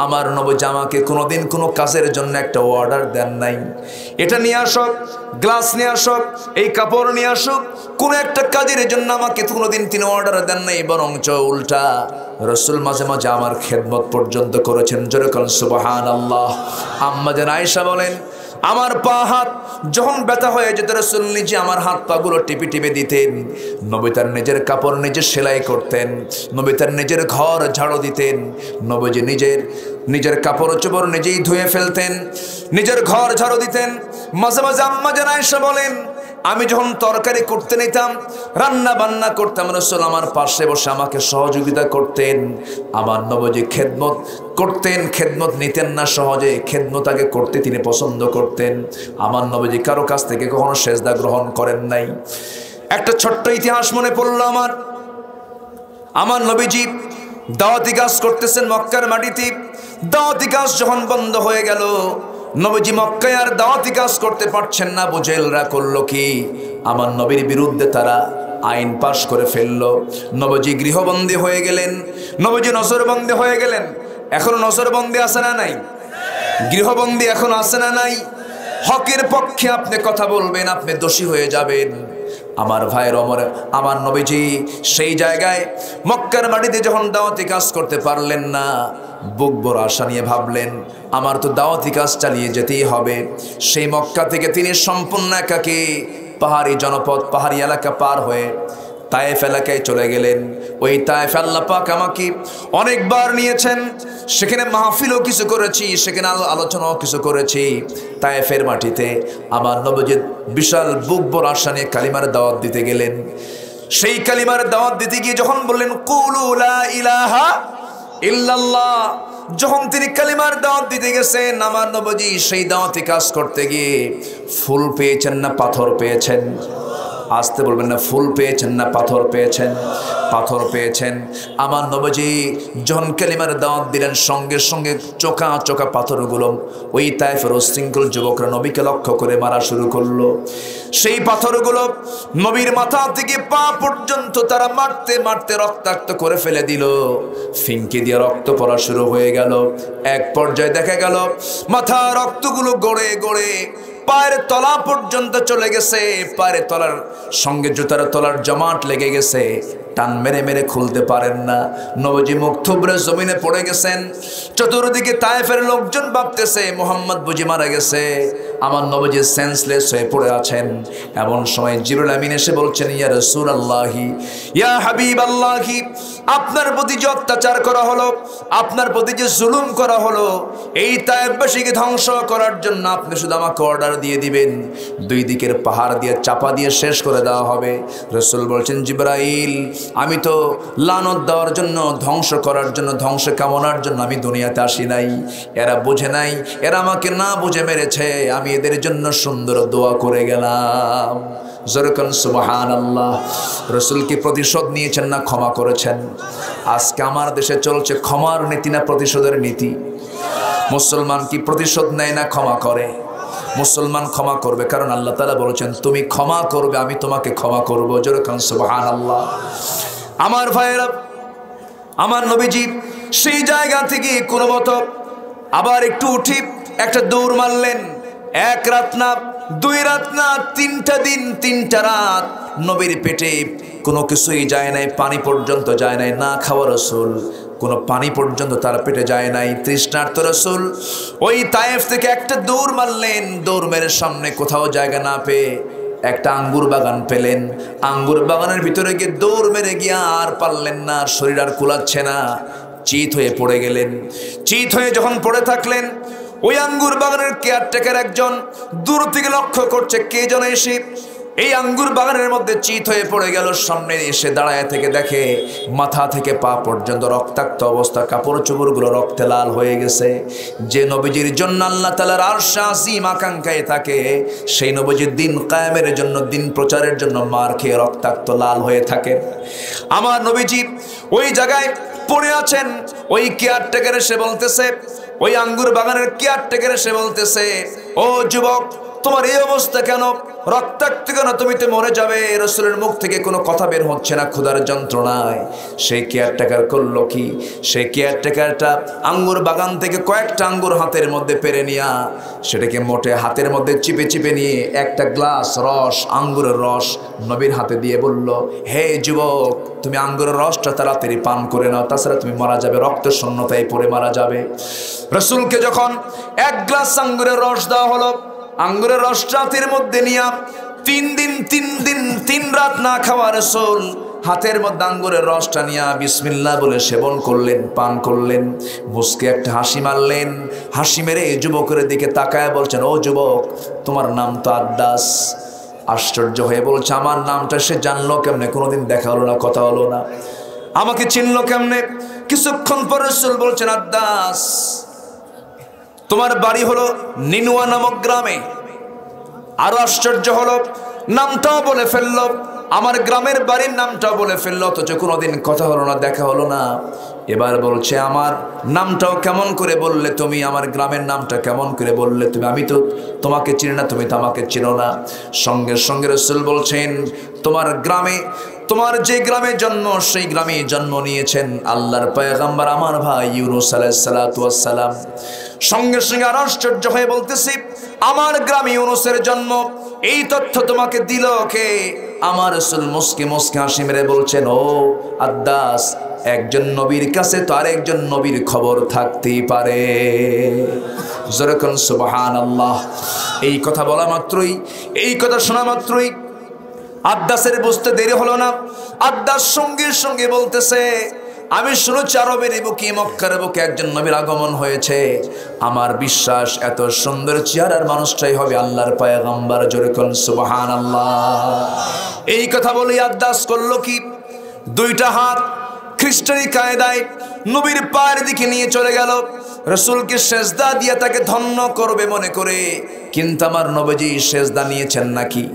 আমার নবী আমাকে কোনোদিন কোনো কাজের জন্য একটা অর্ডার দেন নাই, এটা নিয়ে আসক, গ্লাস নিয়ে আসক, এই কাপড় নিয়ে আসুক, কোনো একটা কাজের জন্য আমাকে কোনোদিন তিনি অর্ডার দেন নাই। বরঞ্চ উল্টা রাসূল মাঝে মাঝে আমার খেদমত পর্যন্ত করেছেন। জোরে বলেন সুবহানাল্লাহ। আম্মা জান আয়েশা বলেন, আমার পা হাত যখন ব্যথা হয়ে যেত রাসূল নিজে আমার হাত পা গুলো টিপে টিপে দিতেন। নবী তার নিজের কাপড় নিজে সেলাই করতেন, নবী তার নিজের ঘর ঝাড়ু দিতেন, নবীজি নিজের কাপড় চোপড় নিজেই ধুয়ে ফেলতেন, নিজের ঘর ঝাড়ু দিতেন। মাঝে মাঝে আম্মা জান আয়েশা বলেন, আমি যখন তরকারি করতে নিতাম, রান্না বান্না করতাম, রাসূল আমার পাশে বসে আমাকে সহযোগিতা করতেন। আমার নবীজি খেদমত করতেন, খেদমত নিতেন না সহজে, খেদমত আগে করতে তিনি পছন্দ করতেন। আমার নবীজি কারো কাছ থেকে কখনো সেজদা গ্রহণ করেন নাই। একটা ছোট্ট ইতিহাস মনে পড়লো আমার নবীজি দাওয়াতি কাজ করতেছেন মক্কার মাটিতে। দাওয়াতি কাজ যখন বন্ধ হয়ে গেল, নবীজি মক্কায় আর দাওয়াতি কাজ করতে পারছেন না। বুঝেলরা করলো কি, আমার নবীর বিরুদ্ধে তারা আইন পাশ করে ফেললো। নবীজি গৃহবন্দী হয়ে গেলেন, নবীজি নজরবন্দী হয়ে গেলেন। এখনো নজরবন্দী আছে না নাই? গৃহবন্দী এখন আছে না নাই? হকের পক্ষে আপনি কথা বলবেন, আপনি দোষী হয়ে যাবেন। আমার ভাইয়ের ওমর, আমার নবীজি সেই জায়গায় মক্কার মাটিতে যখন দাওয়াতি কাজ করতে পারলেন না, বুক বড় আশা নিয়ে ভাবলেন আমার তো দাওয়াতি কাজ চালিয়ে যেতেই হবে। সেই মক্কা থেকে তিনি সম্পূর্ণ একাকী পাহাড়ি জনপদ, পাহাড়ি এলাকা পার হয়ে তায়েফ এলাকায় চলে গেলেন। ওই তায়েফ আল্লাহ পাক আমাকে অনেকবার নিয়েছেন, সেখানে মাহফিলও কিছু করেছি, সেখানে আলোচনাও কিছু করেছি। তায়েফের মাটিতে আমার নবীজি বিশাল বুক বড় আশা নিয়ে কালিমার দাওয়াত দিতে গেলেন। সেই কালিমার দাওয়াত দিতে গিয়ে যখন বললেন কুলু লা ইলাহা ইল্লাল্লাহ, যখন তিনি কালিমার দাওয়াত দিতে গেছেন, আমার নবীজি সেই দাওয়াতি কাজ করতে গিয়ে ফুল পেয়েছেন না পাথর পেয়েছেন? আসতে বলবেন না, ফুল পেয়েছেন না পাথর পেয়েছেন? পাথর পেয়েছেন। আমার নবীজি যখন কালিমার দাওয়াত দিলেন, সঙ্গে সঙ্গে চোখা চোখা পাথরগুলো ওই তায়েফের উশৃঙ্খল যুবকরা নবীকে লক্ষ্য করে মারা শুরু করলো। সেই পাথরগুলো নবীর মাথা থেকে পা পর্যন্ত তারা মারতে মারতে রক্তাক্ত করে ফেলে দিল। ফিনকি দিয়ে রক্ত পড়া শুরু হয়ে গেল। এক পর্যায়ে দেখা গেল মাথা রক্তগুলো গড়ে গড়ে পায়ের তলা পর্যন্ত চলে গেছে। পায়ের তলার সঙ্গে জুতার তলার জমাট লেগে গেছে, টান মেরে মেরে খুলতে পারেন না। নবীজি মুখ থুবড়ে জমিনে পড়ে গেছেন। চতুর্দিকে তায়েফের লোকজন ভাবতেছে মুহাম্মদ বুঝি মারা গেছে। আমার নবীজি সেন্সলেস হয়ে পড়ে আছেন। এমন সময় জিবরিল আমিন এসে বলছেন, ইয়া রাসূলুল্লাহি, ইয়া হাবিবাল্লাহি, আপনার প্রতি যে অত্যাচার করা হলো, আপনার প্রতি যে জুলুম করা হলো, এই তায়েফবাসীকে ধ্বংস করার জন্য আপনি শুধু আমাকে অর্ডার দিয়ে দিবেন, দুই দিকের পাহাড় দিয়ে চাপা দিয়ে শেষ করে দেওয়া হবে। রাসূল বলছেন, জিবরাইল, আমি তো লানত দেওয়ার জন্য, ধ্বংস করার জন্য, ধ্বংস কামনার জন্য আমি দুনিয়াতে আসি নাই। এরা বুঝে নাই, এরা আমাকে না বুঝে মেরেছে, আমি এদের জন্য সুন্দর দোয়া করে গেলাম। জোরকান সুবহানাল্লাহ। রাসূল কি প্রতিশোধ নিয়েছেন না ক্ষমা করেছেন? আজকে আমার দেশে চলছে ক্ষমার নীতি না প্রতিশোধের নীতি? মুসলমান কি প্রতিশোধ নেয় না ক্ষমা করে? মুসলমান ক্ষমা করবে, কারণ আল্লাহ তাআলা বলেছেন তুমি ক্ষমা করবে, আমি তোমাকে ক্ষমা করবো। জোরকান সুবহানাল্লাহ। আমার ভাইয়েরা, আমার নবীজি সেই জায়গা থেকে কোনো মতো আবার একটু উঠি একটা দৌড় মারলেন। এক রাত না, দুই রাত না, 3টা দিন 3টা রাত নবীর পেটে কোনো কিছুই যায় নাই, পানি পর্যন্ত যায় নাই। না খাওয়া রাসূল, কোনো পানি পর্যন্ত তার পেটে যায় নাই। তৃষ্ণার্ত রাসূল ওই তায়েফ থেকে একটা দৌড় মারলেন। দৌড় মেরে সামনে কোথাও জায়গা না পেয়ে একটা আঙ্গুর বাগান পেলেন। আঙ্গুর বাগানের ভিতরে গিয়ে দৌড় মেরে গিয়ে আর পারলেন না, শরীর আর কুলাচ্ছে না, চিত হয়ে পড়ে গেলেন। চিত হয়ে যখন পড়ে থাকলেন, ওই আঙ্গুর বাগানের কেয়ারটেকার একজন দূর থেকে লক্ষ্য করছে কে যেন এসে এই আঙ্গুর বাগানের মধ্যে চিত হয়ে পড়ে গেল। সামনে এসে দাঁড়ায় থেকে দেখে মাথা থেকে পা পর্যন্ত রক্তাক্ত অবস্থা, কাপড় চোপড়গুলো রক্তে লাল হয়ে গেছে। যে নবীজির জন্য আল্লাহ তাআলার আরশ আসীম আকাঙ্ক্ষায় থাকে, সেই নবীজির দিন কায়েমের জন্য, দিন প্রচারের জন্য মার খেয়ে রক্তাক্ত লাল হয়ে থাকে। আমার নবীজি ওই জায়গায় পড়ে আছেন। ওই কেয়ারটেকার এসে বলতেছে, ওই আঙ্গুর বাগানের কেয়ারটেকার এসে বলতেছে, ও যুবক, তোমার এই অবস্থা কেন? রক্তাক্ত কেন? তুমি তো মরে যাবে। রাসূলের মুখ থেকে কোনো কথা বের হচ্ছে না ক্ষুধার যন্ত্রণায়। সেই কেয়ারটেকার করলো কি? সেই কেয়ারটেকারটা আঙ্গুর বাগান থেকে কয়েকটা আঙ্গুর হাতের মধ্যে পেরে নিয়া সেটাকে মোটে হাতের মধ্যে চিপে চিপে নিয়ে একটা গ্লাস রস, আঙ্গুরের রস নবীর হাতে দিয়ে বলল, হে যুবক, তুমি আঙ্গুরের রসটা তাড়াতাড়ি পান করে নাও, তাছাড়া তুমি মারা যাবে, রক্ত শূন্যতায় পড়ে মারা যাবে। রাসূলকে যখন এক গ্লাস আঙ্গুরের রস দেওয়া হলো, আঙ্গুরের রস রাতের মধ্যে নিয়া 3 রাত না খাওয়া রাসূল হাতের মধ্যে আঙ্গুরের রসটা নিয়া বিসমিল্লাহ বলে সেবন করলেন, পান করলেন। মুস্কে একটা হাসি মারলেন। হাসি মেরে যুবকের দিকে তাকায় বলছেন, ও যুবক, তোমার নাম তো আদ্দাস। আশ্চর্য হয়ে বলছে, আমার নামটা সে জানলো কেমনে? কোনোদিন দেখা হলো না, কথা হলো না, আমাকে চিনলো কেমনে? কিছুক্ষণ পর রাসূল বলছেন, আদ্দাস, তোমার বাড়ি হলো নিনুয়া নামক গ্রামে। আরো আশ্চর্য হলো, নামটাও বলে ফেললো, আমার গ্রামের বাড়ির নামটাও বলে ফেললো, অথচ কোনোদিন কথা হলো না, দেখা হলো না। এবার বলছে, আমার নামটাও কেমন করে বললে তুমি? আমার গ্রামের নামটা কেমন করে বললে তুমি? আমি তো তোমাকে চিনি না, তুমি তো আমাকে চিনো না। সঙ্গে সঙ্গে রাসূল বলছেন, তোমার গ্রামে, তোমার যে গ্রামে জন্ম, সেই গ্রামে জন্ম নিয়েছেন আল্লাহর পয়গম্বর আমার ভাই ইউনূস আলাইহিস সালাতু ওয়াস সালাম। সঙ্গে সঙ্গে আর আশ্চর্য হয়ে বলতেছি, আমার গ্রামে ইউনূসের জন্ম, এই তথ্য তোমাকে দিল কে? আমার রাসূল মুস্কি মুস্কি হাসি মেরে বলছেন, ও আদ্দাস, একজন নবীর কাছে তো আরেকজন নবীর খবর থাকতেই পারে। যেরকম সুবহানাল্লাহ। এই কথা বলা মাত্রই, এই কথা শোনা মাত্রই আদ্দাসের বুঝতে দেরি হলো না। আদ্দাস সঙ্গে সঙ্গে বলতেছে, আমি শুনেছি আরবের বুকে, মক্কার বুকে একজন নবীর আগমন হয়েছে। আমার বিশ্বাস এত সুন্দর চেহারার মানুষটাই হবে আল্লাহর পয়গম্বর। জোরে কোন সুবহানাল্লাহ। এই কথা বলে আদ্দাস করলো কি, দুইটা হাত খ্রিস্টানি কায়দায় নবীর পায়ের দিকে নিয়ে চলে গেল, রাসূলকে সেজদা দিয়ে তাকে ধন্য করবে মনে করে। কিন্তু আমার নবীজি সেজদা নিয়েছেন নাকি?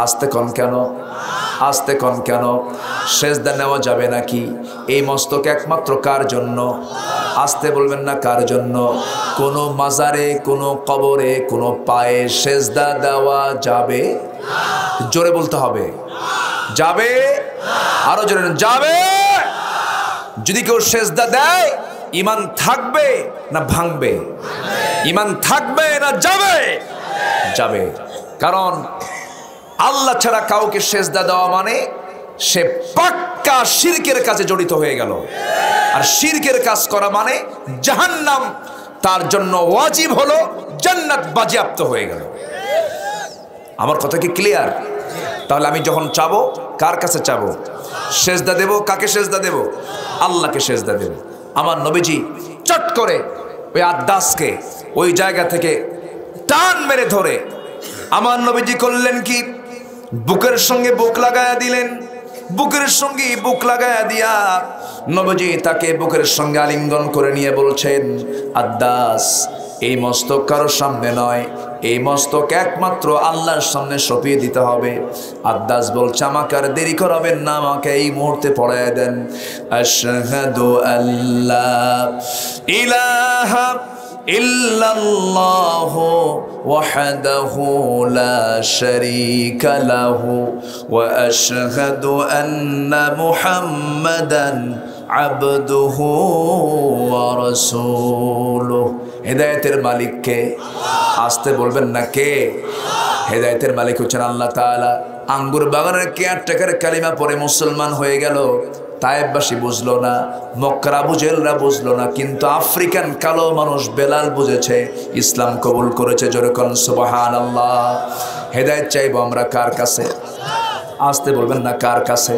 আস্তে কন কেন, আস্তে কন কেন? সেজদা নেওয়া যাবে নাকি? এই মস্তক একমাত্র কার জন্য? আস্তে বলবেন না কার জন্য? কোনো মাজারে, কোনো কবরে, কোনো পায়ে সেজদা দেওয়া যাবে? জোরে বলতে হবে, যাবে। আরো জোরে, যাবে। যদি কেউ সেজদা দেয়, ঈমান থাকবে না ভাঙবে? ঈমান থাকবে না যাবে? যাবে। কারণ আল্লাহ ছাড়া কাউকে সেজদা দেওয়া মানে সে পাক্কা শিরকের কাজে জড়িত হয়ে গেল। আর শিরকের কাজ করা মানে জাহান্নাম তার জন্য ওয়াজিব হলো, জান্নাত বাজেয়াপ্ত হয়ে গেল। আমার কথা কি ক্লিয়ার? তাহলে আমি যখন চাবো, কার কাছে চাবো? সেজদা দেব। কাকে সেজদা দেব? আল্লাহকে সেজদা দেব। আমার নবীজি চট করে ওই আদ্দাসকে ওই জায়গা থেকে টান মেরে ধরে আমার নবীজি করলেন কি, বুকের সঙ্গে বুক লাগায়া দিলেন। বুকের সঙ্গে বুক লাগায়া দিয়া নবীজি তাকে বুকের সঙ্গে আলিঙ্গন করে নিয়ে বলছেন, আদ্দাস, এই মস্তক কারোর সামনে নয়, এই মস্তক একমাত্র আল্লাহর সামনে সঁপিয়ে দিতে হবে। আদ্দাস বলছে, আমাকে আর দেরি করাবেন না, আমাকে এই মুহূর্তে পড়ায় দেন। আশহাদু আল্লা ইলাহা ইল্লাল্লাহু ওয়াহদাহু লা শারীকা লাহু ওয়া আশহাদু আন্না মুহাম্মাদান আবদুহু ওয়া রাসূলুহু। হেদায়েতের মালিক কে? আসতে বলবেন না কে? হেদায়েতের মালিক হচ্ছেন আল্লাহ তাআলা। আঙ্গুর বাগানের কেয়ারটেকার কালিমা পড়ে মুসলমান হয়ে গেল, তায়েববাসী বুঝলো না, মক্কার আবু জেহেলরা বুঝলো না, কিন্তু আফ্রিকান কালো মানুষ বেলাল বুঝেছে, ইসলাম কবুল করেছে। জোরে কোন সুবহানাল্লাহ। হেদায়েত চাইবো আমরা কার কাছে? আসতে বলবেন না কার কাছে?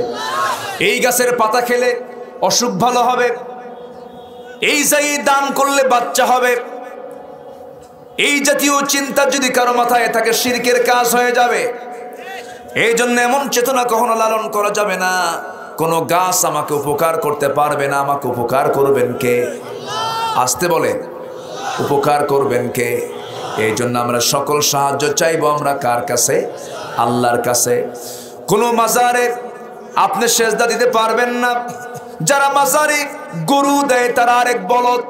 এই গাছের পাতা খেলে অসুখ ভালো হবে, এই জায়গায় দান করলে বাচ্চা হবে, এই জাতীয় চিন্তা যদি কারো মাথায় থাকে, শিরকের কাজ হয়ে যাবে। এই জন্য এমন চেতনা কখনো লালন করা যাবে না, কোনো গাছ আমাকে উপকার করতে পারবে না, আমাকে উপকার করবেন কে? আসতে বলে, উপকার করবেন কে? এই জন্য আমরা সকল সাহায্য চাইবো আমরা কার কাছে? আল্লাহর কাছে। কোনো মাজারে আপনি সেজদা দিতে পারবেন না। যারা মাজারে গরু দেয় তারা আরেক বলদ,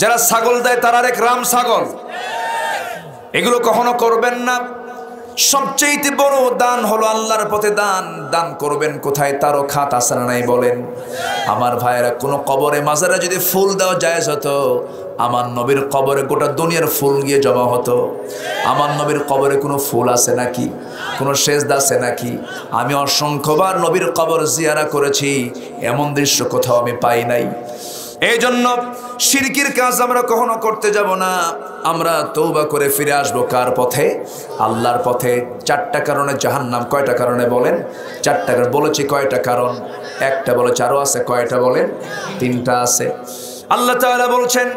যারা ছাগল দেয় তারা আরেক রাম ছাগল, এগুলো কখনো করবেন না। সবচেয়ে বড় দান হলো আল্লাহর পথে দান। দান করবেন কোথায়? তারও খাত আছে না নাই বলেন? আমার ভাইয়েরা, কোনো কবরে মাজারে যদি ফুল দেওয়া জায়েজ হতো, আমার নবীর কবরে গোটা দুনিয়ার ফুল গিয়ে জমা হতো। আমার নবীর কবরে কোনো ফুল আছে নাকি? কোনো সেজদা আছে নাকি? আমি অসংখ্যবার নবীর কবর জিয়ারা করেছি, এমন দৃশ্য কোথাও আমি পাই নাই। এই জন্য শিরকির কাজ আমরা কখনো করতে যাব না। আমরা তওবা করে ফিরে আসবো কার পথে? আল্লাহর পথে। চারটা কারণে জাহান্নাম। কয়টা কারণে বলেন? চারটা কারণ বলেছি। কয়টা কারণ? একটা বলেছি, আরো আছে। কয়টা বলেন? তিনটা আছে। আল্লাহ তাআলা বলছেন,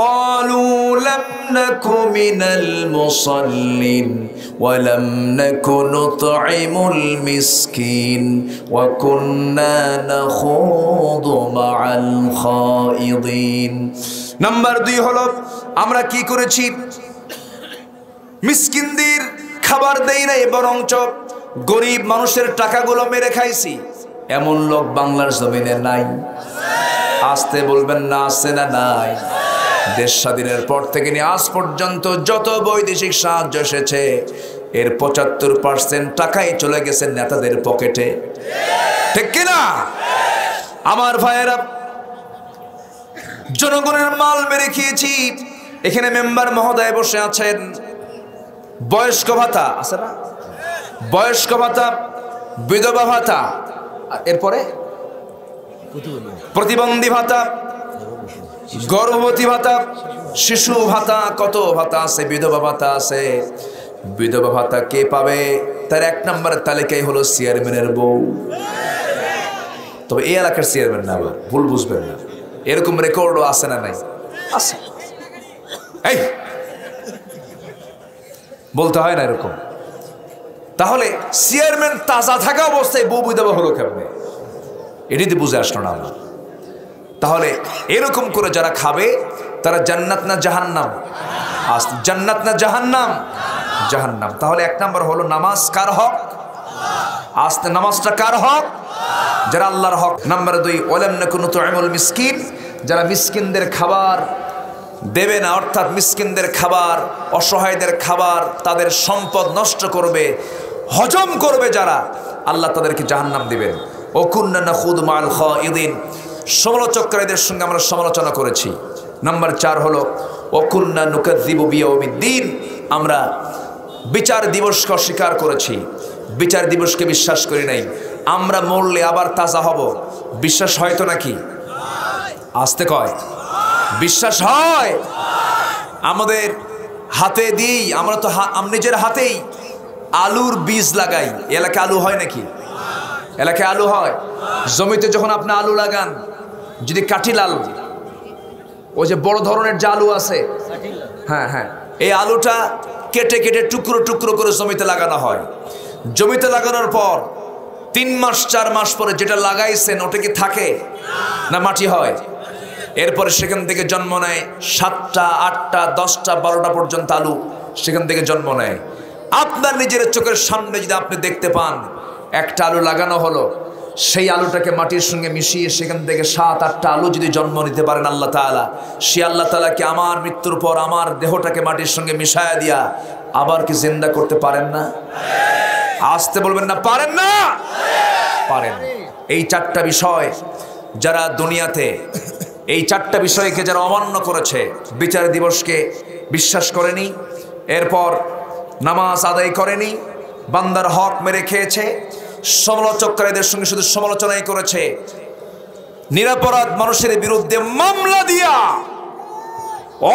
قالوا لم نك من المصلين ولم نك نطعم المسكين وكنا نخوض مع الخائضين। নাম্বার 2 হলো, আমরা কি করেছি? মিসকিনদের খাবার দেই নাই, বরঞ্চ গরিব মানুষের টাকাগুলো মেরে খাইছি। এমন লোক বাংলার জমিনে নাই। আসতে বলবেন না, আছে না নাই? দেশ স্বাধীনের পর থেকে নিয়ে আজ পর্যন্ত যত বৈদেশিক সাহায্য এসেছে, এর 75% টাকাই চলে গেছে নেতাদের পকেটে। ঠিক কিনা? আমার ভাইয়েরা, জনগণের মাল মেরে খেয়েছি। এখানে মেম্বার মহোদয় বসে আছেন, বয়স্ক ভাতা আছে না? বয়স্ক ভাতা, বিধবা ভাতা, এরপরে প্রতিবন্ধী ভাতা, গর্ভবতী ভাতা, শিশু ভাতা, কত ভাতা আছে, বিধবা ভাতা আছে। বিধবা ভাতা কে পাবে? তার 1 নম্বরের তালিকায় হলো চেয়ারম্যানের বউ। তবে এই এলাকার চেয়ারম্যান না, আবার ভুল বুঝবেন না, এরকম রেকর্ডও আছে না নাই? আছে। এই বলতে হয় না এরকম। তাহলে চেয়ারম্যান তাজা থাকা অবস্থায় বউ বিধবা হলো কেমনে? এটিতে বুঝে আসলো না আমার। তাহলে এরকম করে যারা খাবে তারা জান্নাত না জাহান্নাম? জান্নাত না জাহান্নাম? জাহান্নাম। তাহলে 1 নম্বর হলো নামাজ কার হক? আস্তে নামাজটা কার হক? যারা আল্লাহর হক। নাম্বার 2, ওয়ালাম নাকুনু তুইমুল মিসকিন, যারা মিসকিনদের খাবার দেবে না, অর্থাৎ মিসকিনদের খাবার, অসহায়দের খাবার, তাদের সম্পদ নষ্ট করবে, হজম করবে যারা, আল্লাহ তাদেরকে জাহান্নাম দিবেন। ও কুন্না নাখুদু মাল খাইদিন, সমালোচককারীদের সঙ্গে আমরা সমালোচনা করেছি। নাম্বার 4 হলো ও কুন্না নুকাযযিবু বিয়াউমিদ্দিন, আমরা বিচার দিবসকে অস্বীকার করেছি, বিচার দিবসকে বিশ্বাস করি নাই। আমরা মরলে আবার তাজা হব, বিশ্বাস হয় তো নাকি? আসতে কয় বিশ্বাস হয়? আমাদের হাতে দিই, আমরা তো নিজের হাতেই আলুর বীজ লাগাই। এলাকায় আলু হয় নাকি? এলাকায় আলু হয়। জমিতে যখন আপনি আলু লাগান, যদি কাঠি লাল, ওই যে বড় ধরনের যে আলু আছে, হ্যাঁ হ্যাঁ, এই আলুটা কেটে কেটে টুকরো টুকরো করে জমিতে লাগানো হয়। জমিতে লাগানোর পর 3 মাস 4 মাস পরে যেটা লাগাইছেন ওটা কি থাকে না মাটি হয়? এরপরে সেখান থেকে জন্ম নেয় 7টা 8টা 10টা 12টা পর্যন্ত আলু সেখান থেকে জন্ম নেয়। আপনার নিজের চোখের সামনে যদি আপনি দেখতে পান একটা আলু লাগানো হলো, সেই আলুটাকে মাটির সঙ্গে মিশিয়ে সেখান থেকে 7-8টা আলু যদি জন্ম নিতে পারেন আল্লাহ তাআলা, সে আল্লাহ তাআলাকে আমার মৃত্যুর পর আমার দেহটাকে মাটির সঙ্গে মিশায়া দিয়া আবার কি জিন্দা করতে পারেন না? আসতে বলবেন না পারেন না? পারেন। এই 4টা বিষয় যারা দুনিয়াতে, এই 4টা বিষয়কে যারা অমান্য করেছে, বিচার দিবসকে বিশ্বাস করেনি, এরপর নামাজ আদায় করেনি, বান্দার হক মেরে খেয়েছে, সমালোচককারীদের সঙ্গে শুধু সমালোচনাই করেছে, নিরপরাধ মানুষের বিরুদ্ধে মামলা দিয়া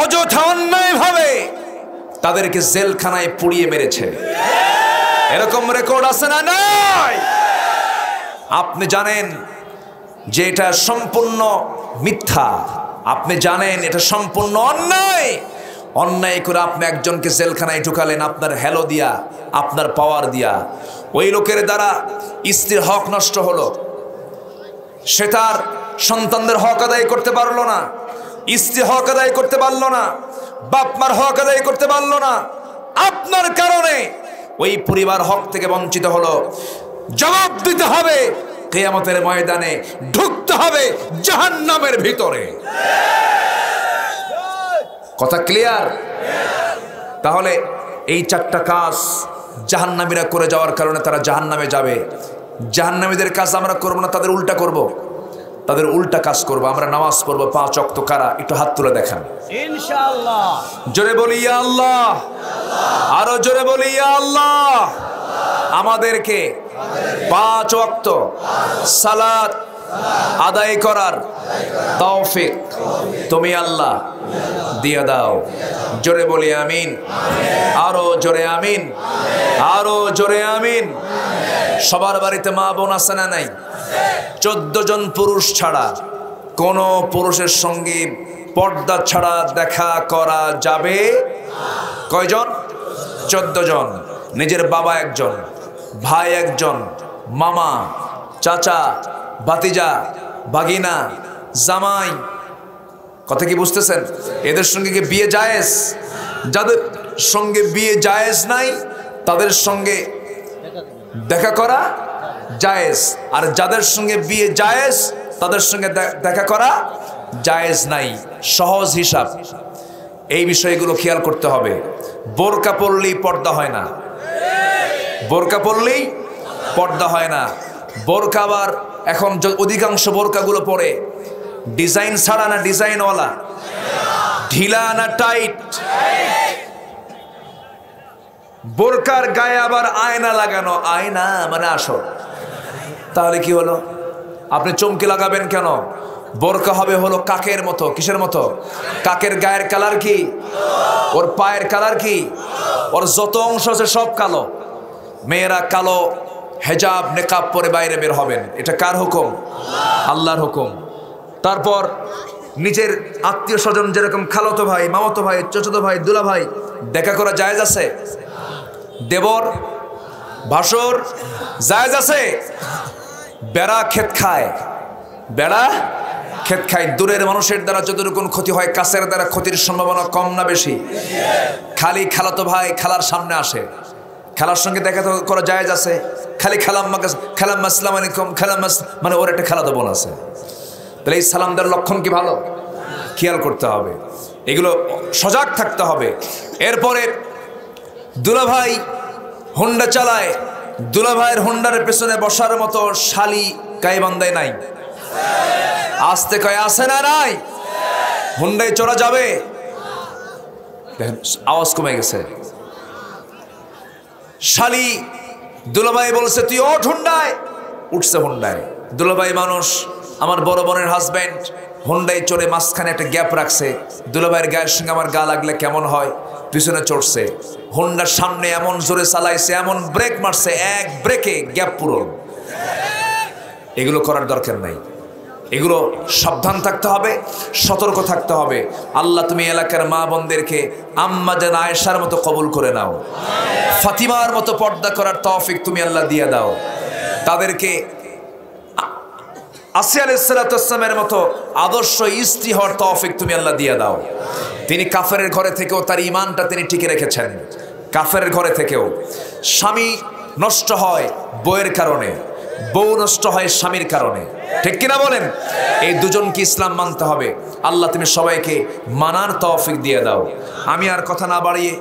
অযথা অন্যায়ভাবে তাদেরকে জেলখানায় পুড়িয়ে মেরেছে, এরকম রেকর্ড আছে না নাই? আপনি জানেন যে এটা সম্পূর্ণ মিথ্যা, আপনি জানেন এটা সম্পূর্ণ অন্যায়। অন্যায় করে আপনি একজনকে জেলখানায় ঢুকালেন আপনার হেলো দিয়া, আপনার পাওয়ার দিয়া। ওই লোকের দ্বারা স্ত্রীর হক নষ্ট হলো, সে তার সন্তানদের হক আদায় করতে পারলো না, স্ত্রী হক আদায় করতে পারলো না, বাপ মার হক আদায় করতে পারলো না। আপনার কারণে ওই পরিবার হক থেকে বঞ্চিত হলো। জবাব দিতে হবে কিয়ামতের ময়দানে, ঢুকতে হবে জাহান্নামের ভিতরে। কথা ক্লিয়ার? তাহলে এই 4টা কাজ জাহান্নামীরা করে যাওয়ার কারণে তারা জাহান্নামে যাবে। জাহান্নামীদের কাজ আমরা করব না, তাদের উল্টা করব, তাদের উল্টা কাজ করব। আমরা নামাজ পড়ব 5 ওয়াক্ত। কারা? একটু হাত তুলে দেখান ইনশাআল্লাহ। জোরে বলি ইয়া আল্লাহ, আরো জোরে বলি ইয়া আল্লাহ। আমাদেরকে 5 ওয়াক্ত সালাত আদায় করার তৌফিক তুমি আল্লাহ দিয়ে দাও। জোরে বলি আমিন, আরো জোরে আমিন, আরো জোরে আমিন। সবার বাড়িতে মা বোন আছে না নাই? 14 জন পুরুষ ছাড়া কোন পুরুষের সঙ্গে পর্দা ছাড়া দেখা করা যাবে? কয়জন? 14 জন। নিজের বাবা একজন, ভাই একজন, মামা, চাচা, ভাতিজা, ভাগিনা, জামাই। কথা কি বুঝতেছেন? এদের সঙ্গে কি বিয়ে জায়েজ? যাদের সঙ্গে বিয়ে জায়েজ নাই তাদের সঙ্গে দেখা করা জায়েজ, আর যাদের সঙ্গে বিয়ে জায়েজ তাদের সঙ্গে দেখা করা জায়েজ নাই। সহজ হিসাব। এই বিষয়গুলো খেয়াল করতে হবে। বোরকা পরলেই পর্দা হয় না, বোরকা পরলেই পর্দা হয় না। বোরকা আবার এখন অধিকাংশ বোরকাগুলো পরে ডিজাইন ছাড়া না ডিজাইনওয়ালা, ঢিলা না টাইট? বোরকার গায়ে আবার আয়না লাগানো, আয়না মানে আসল। তাহলে কি হলো? আপনি চমকে লাগাবেন কেন? বোরকা হবে হলো কাকের মতো। কিসের মতো? কাকের গায়ের কালার কি? ওর পায়ের কালার কি? ওর যত অংশ আছে সব কালো। মেয়েরা কালো হেজাব নেকাব পরে বাইরে বের হবেন। এটা কার হুকুম? আল্লাহর হুকুম। তারপর নিজের আত্মীয় স্বজন যেরকম খালাতো ভাই, মামাতো ভাই, চাচাতো ভাই, দুলা ভাই দেখা করা জায়েজ আছে? দেবর ভাসুর জায়েজ আছে? বেড়া ক্ষেত খায়, বেড়া ক্ষেত খায়। দূরের মানুষের দ্বারা যতটুকু ক্ষতি হয়, কাছের দ্বারা ক্ষতির সম্ভাবনা কম না বেশি? খালি খালাতো ভাই খালার সামনে আসে, খালার সঙ্গে দেখা করা জায়েজ আছে? খালি খালাম্মা আসসালামু আলাইকুম, খালাম্মা মানে ওর একটা খালাতো বোন আছে। তাহলে এই সালামদার লক্ষণ কি ভালো? খেয়াল করতে হবে, এগুলো সজাগ থাকতে হবে। এরপরে দুলাভাই হুন্ডা চালায়, দুলাভাইয়ের হুন্ডার পেছনে বসার মতো শালি গাইবান্ধায় নাই? আসতে কয় আছে না নাই? হুন্ডায় চড়া যাবে? আওয়াজ কমে গেছে। শালি দুলাভাই বলছে তুই ওঠ হুন্ডায়, উঠছে হুন্ডায়। দুলাভাই মানুষ, আমার বড় বোনের হাজব্যান্ড, হুন্ডায় চড়ে মাঝখানে একটা গ্যাপ রাখছে। দুলাভাইয়ের গায়ের সঙ্গে আমার গা লাগলে কেমন হয়, পিছনে চড়ছে। হুন্ডার সামনে এমন জোরে চালাইছে, এমন ব্রেক মারছে, এক ব্রেকে গ্যাপ পূরণ। এগুলো করার দরকার নাই। এগুলো সাবধান থাকতে হবে, সতর্ক থাকতে হবে। আল্লাহ তুমি এলাকার মা বোনদেরকে আম্মা জান আয়েশার মতো কবুল করে নাও, ফাতিমার মতো পর্দা করার তৌফিক তুমি আল্লাহ দিয়ে দাও। তাদেরকে আসিয়া আলাইহিস সালাতু ওয়াস সালামের মতো আদর্শ স্ত্রী হওয়ার তৌফিক তুমি আল্লাহ দিয়ে দাও। তিনি কাফেরের ঘরে থেকেও তার ঈমানটা তিনি টিকে রেখেছেন। কাফেরের ঘরে থেকেও স্বামী নষ্ট হয় বউয়ের কারণে, বউ নষ্ট হয় স্বামীর কারণে, ঠিক কিনা বলেন? এই দুজনকে ইসলাম মানতে হবে। আল্লাহ তুমি সবাইকে মানার তৌফিক দিয়ে দাও। আমি আর কথা না বাড়িয়ে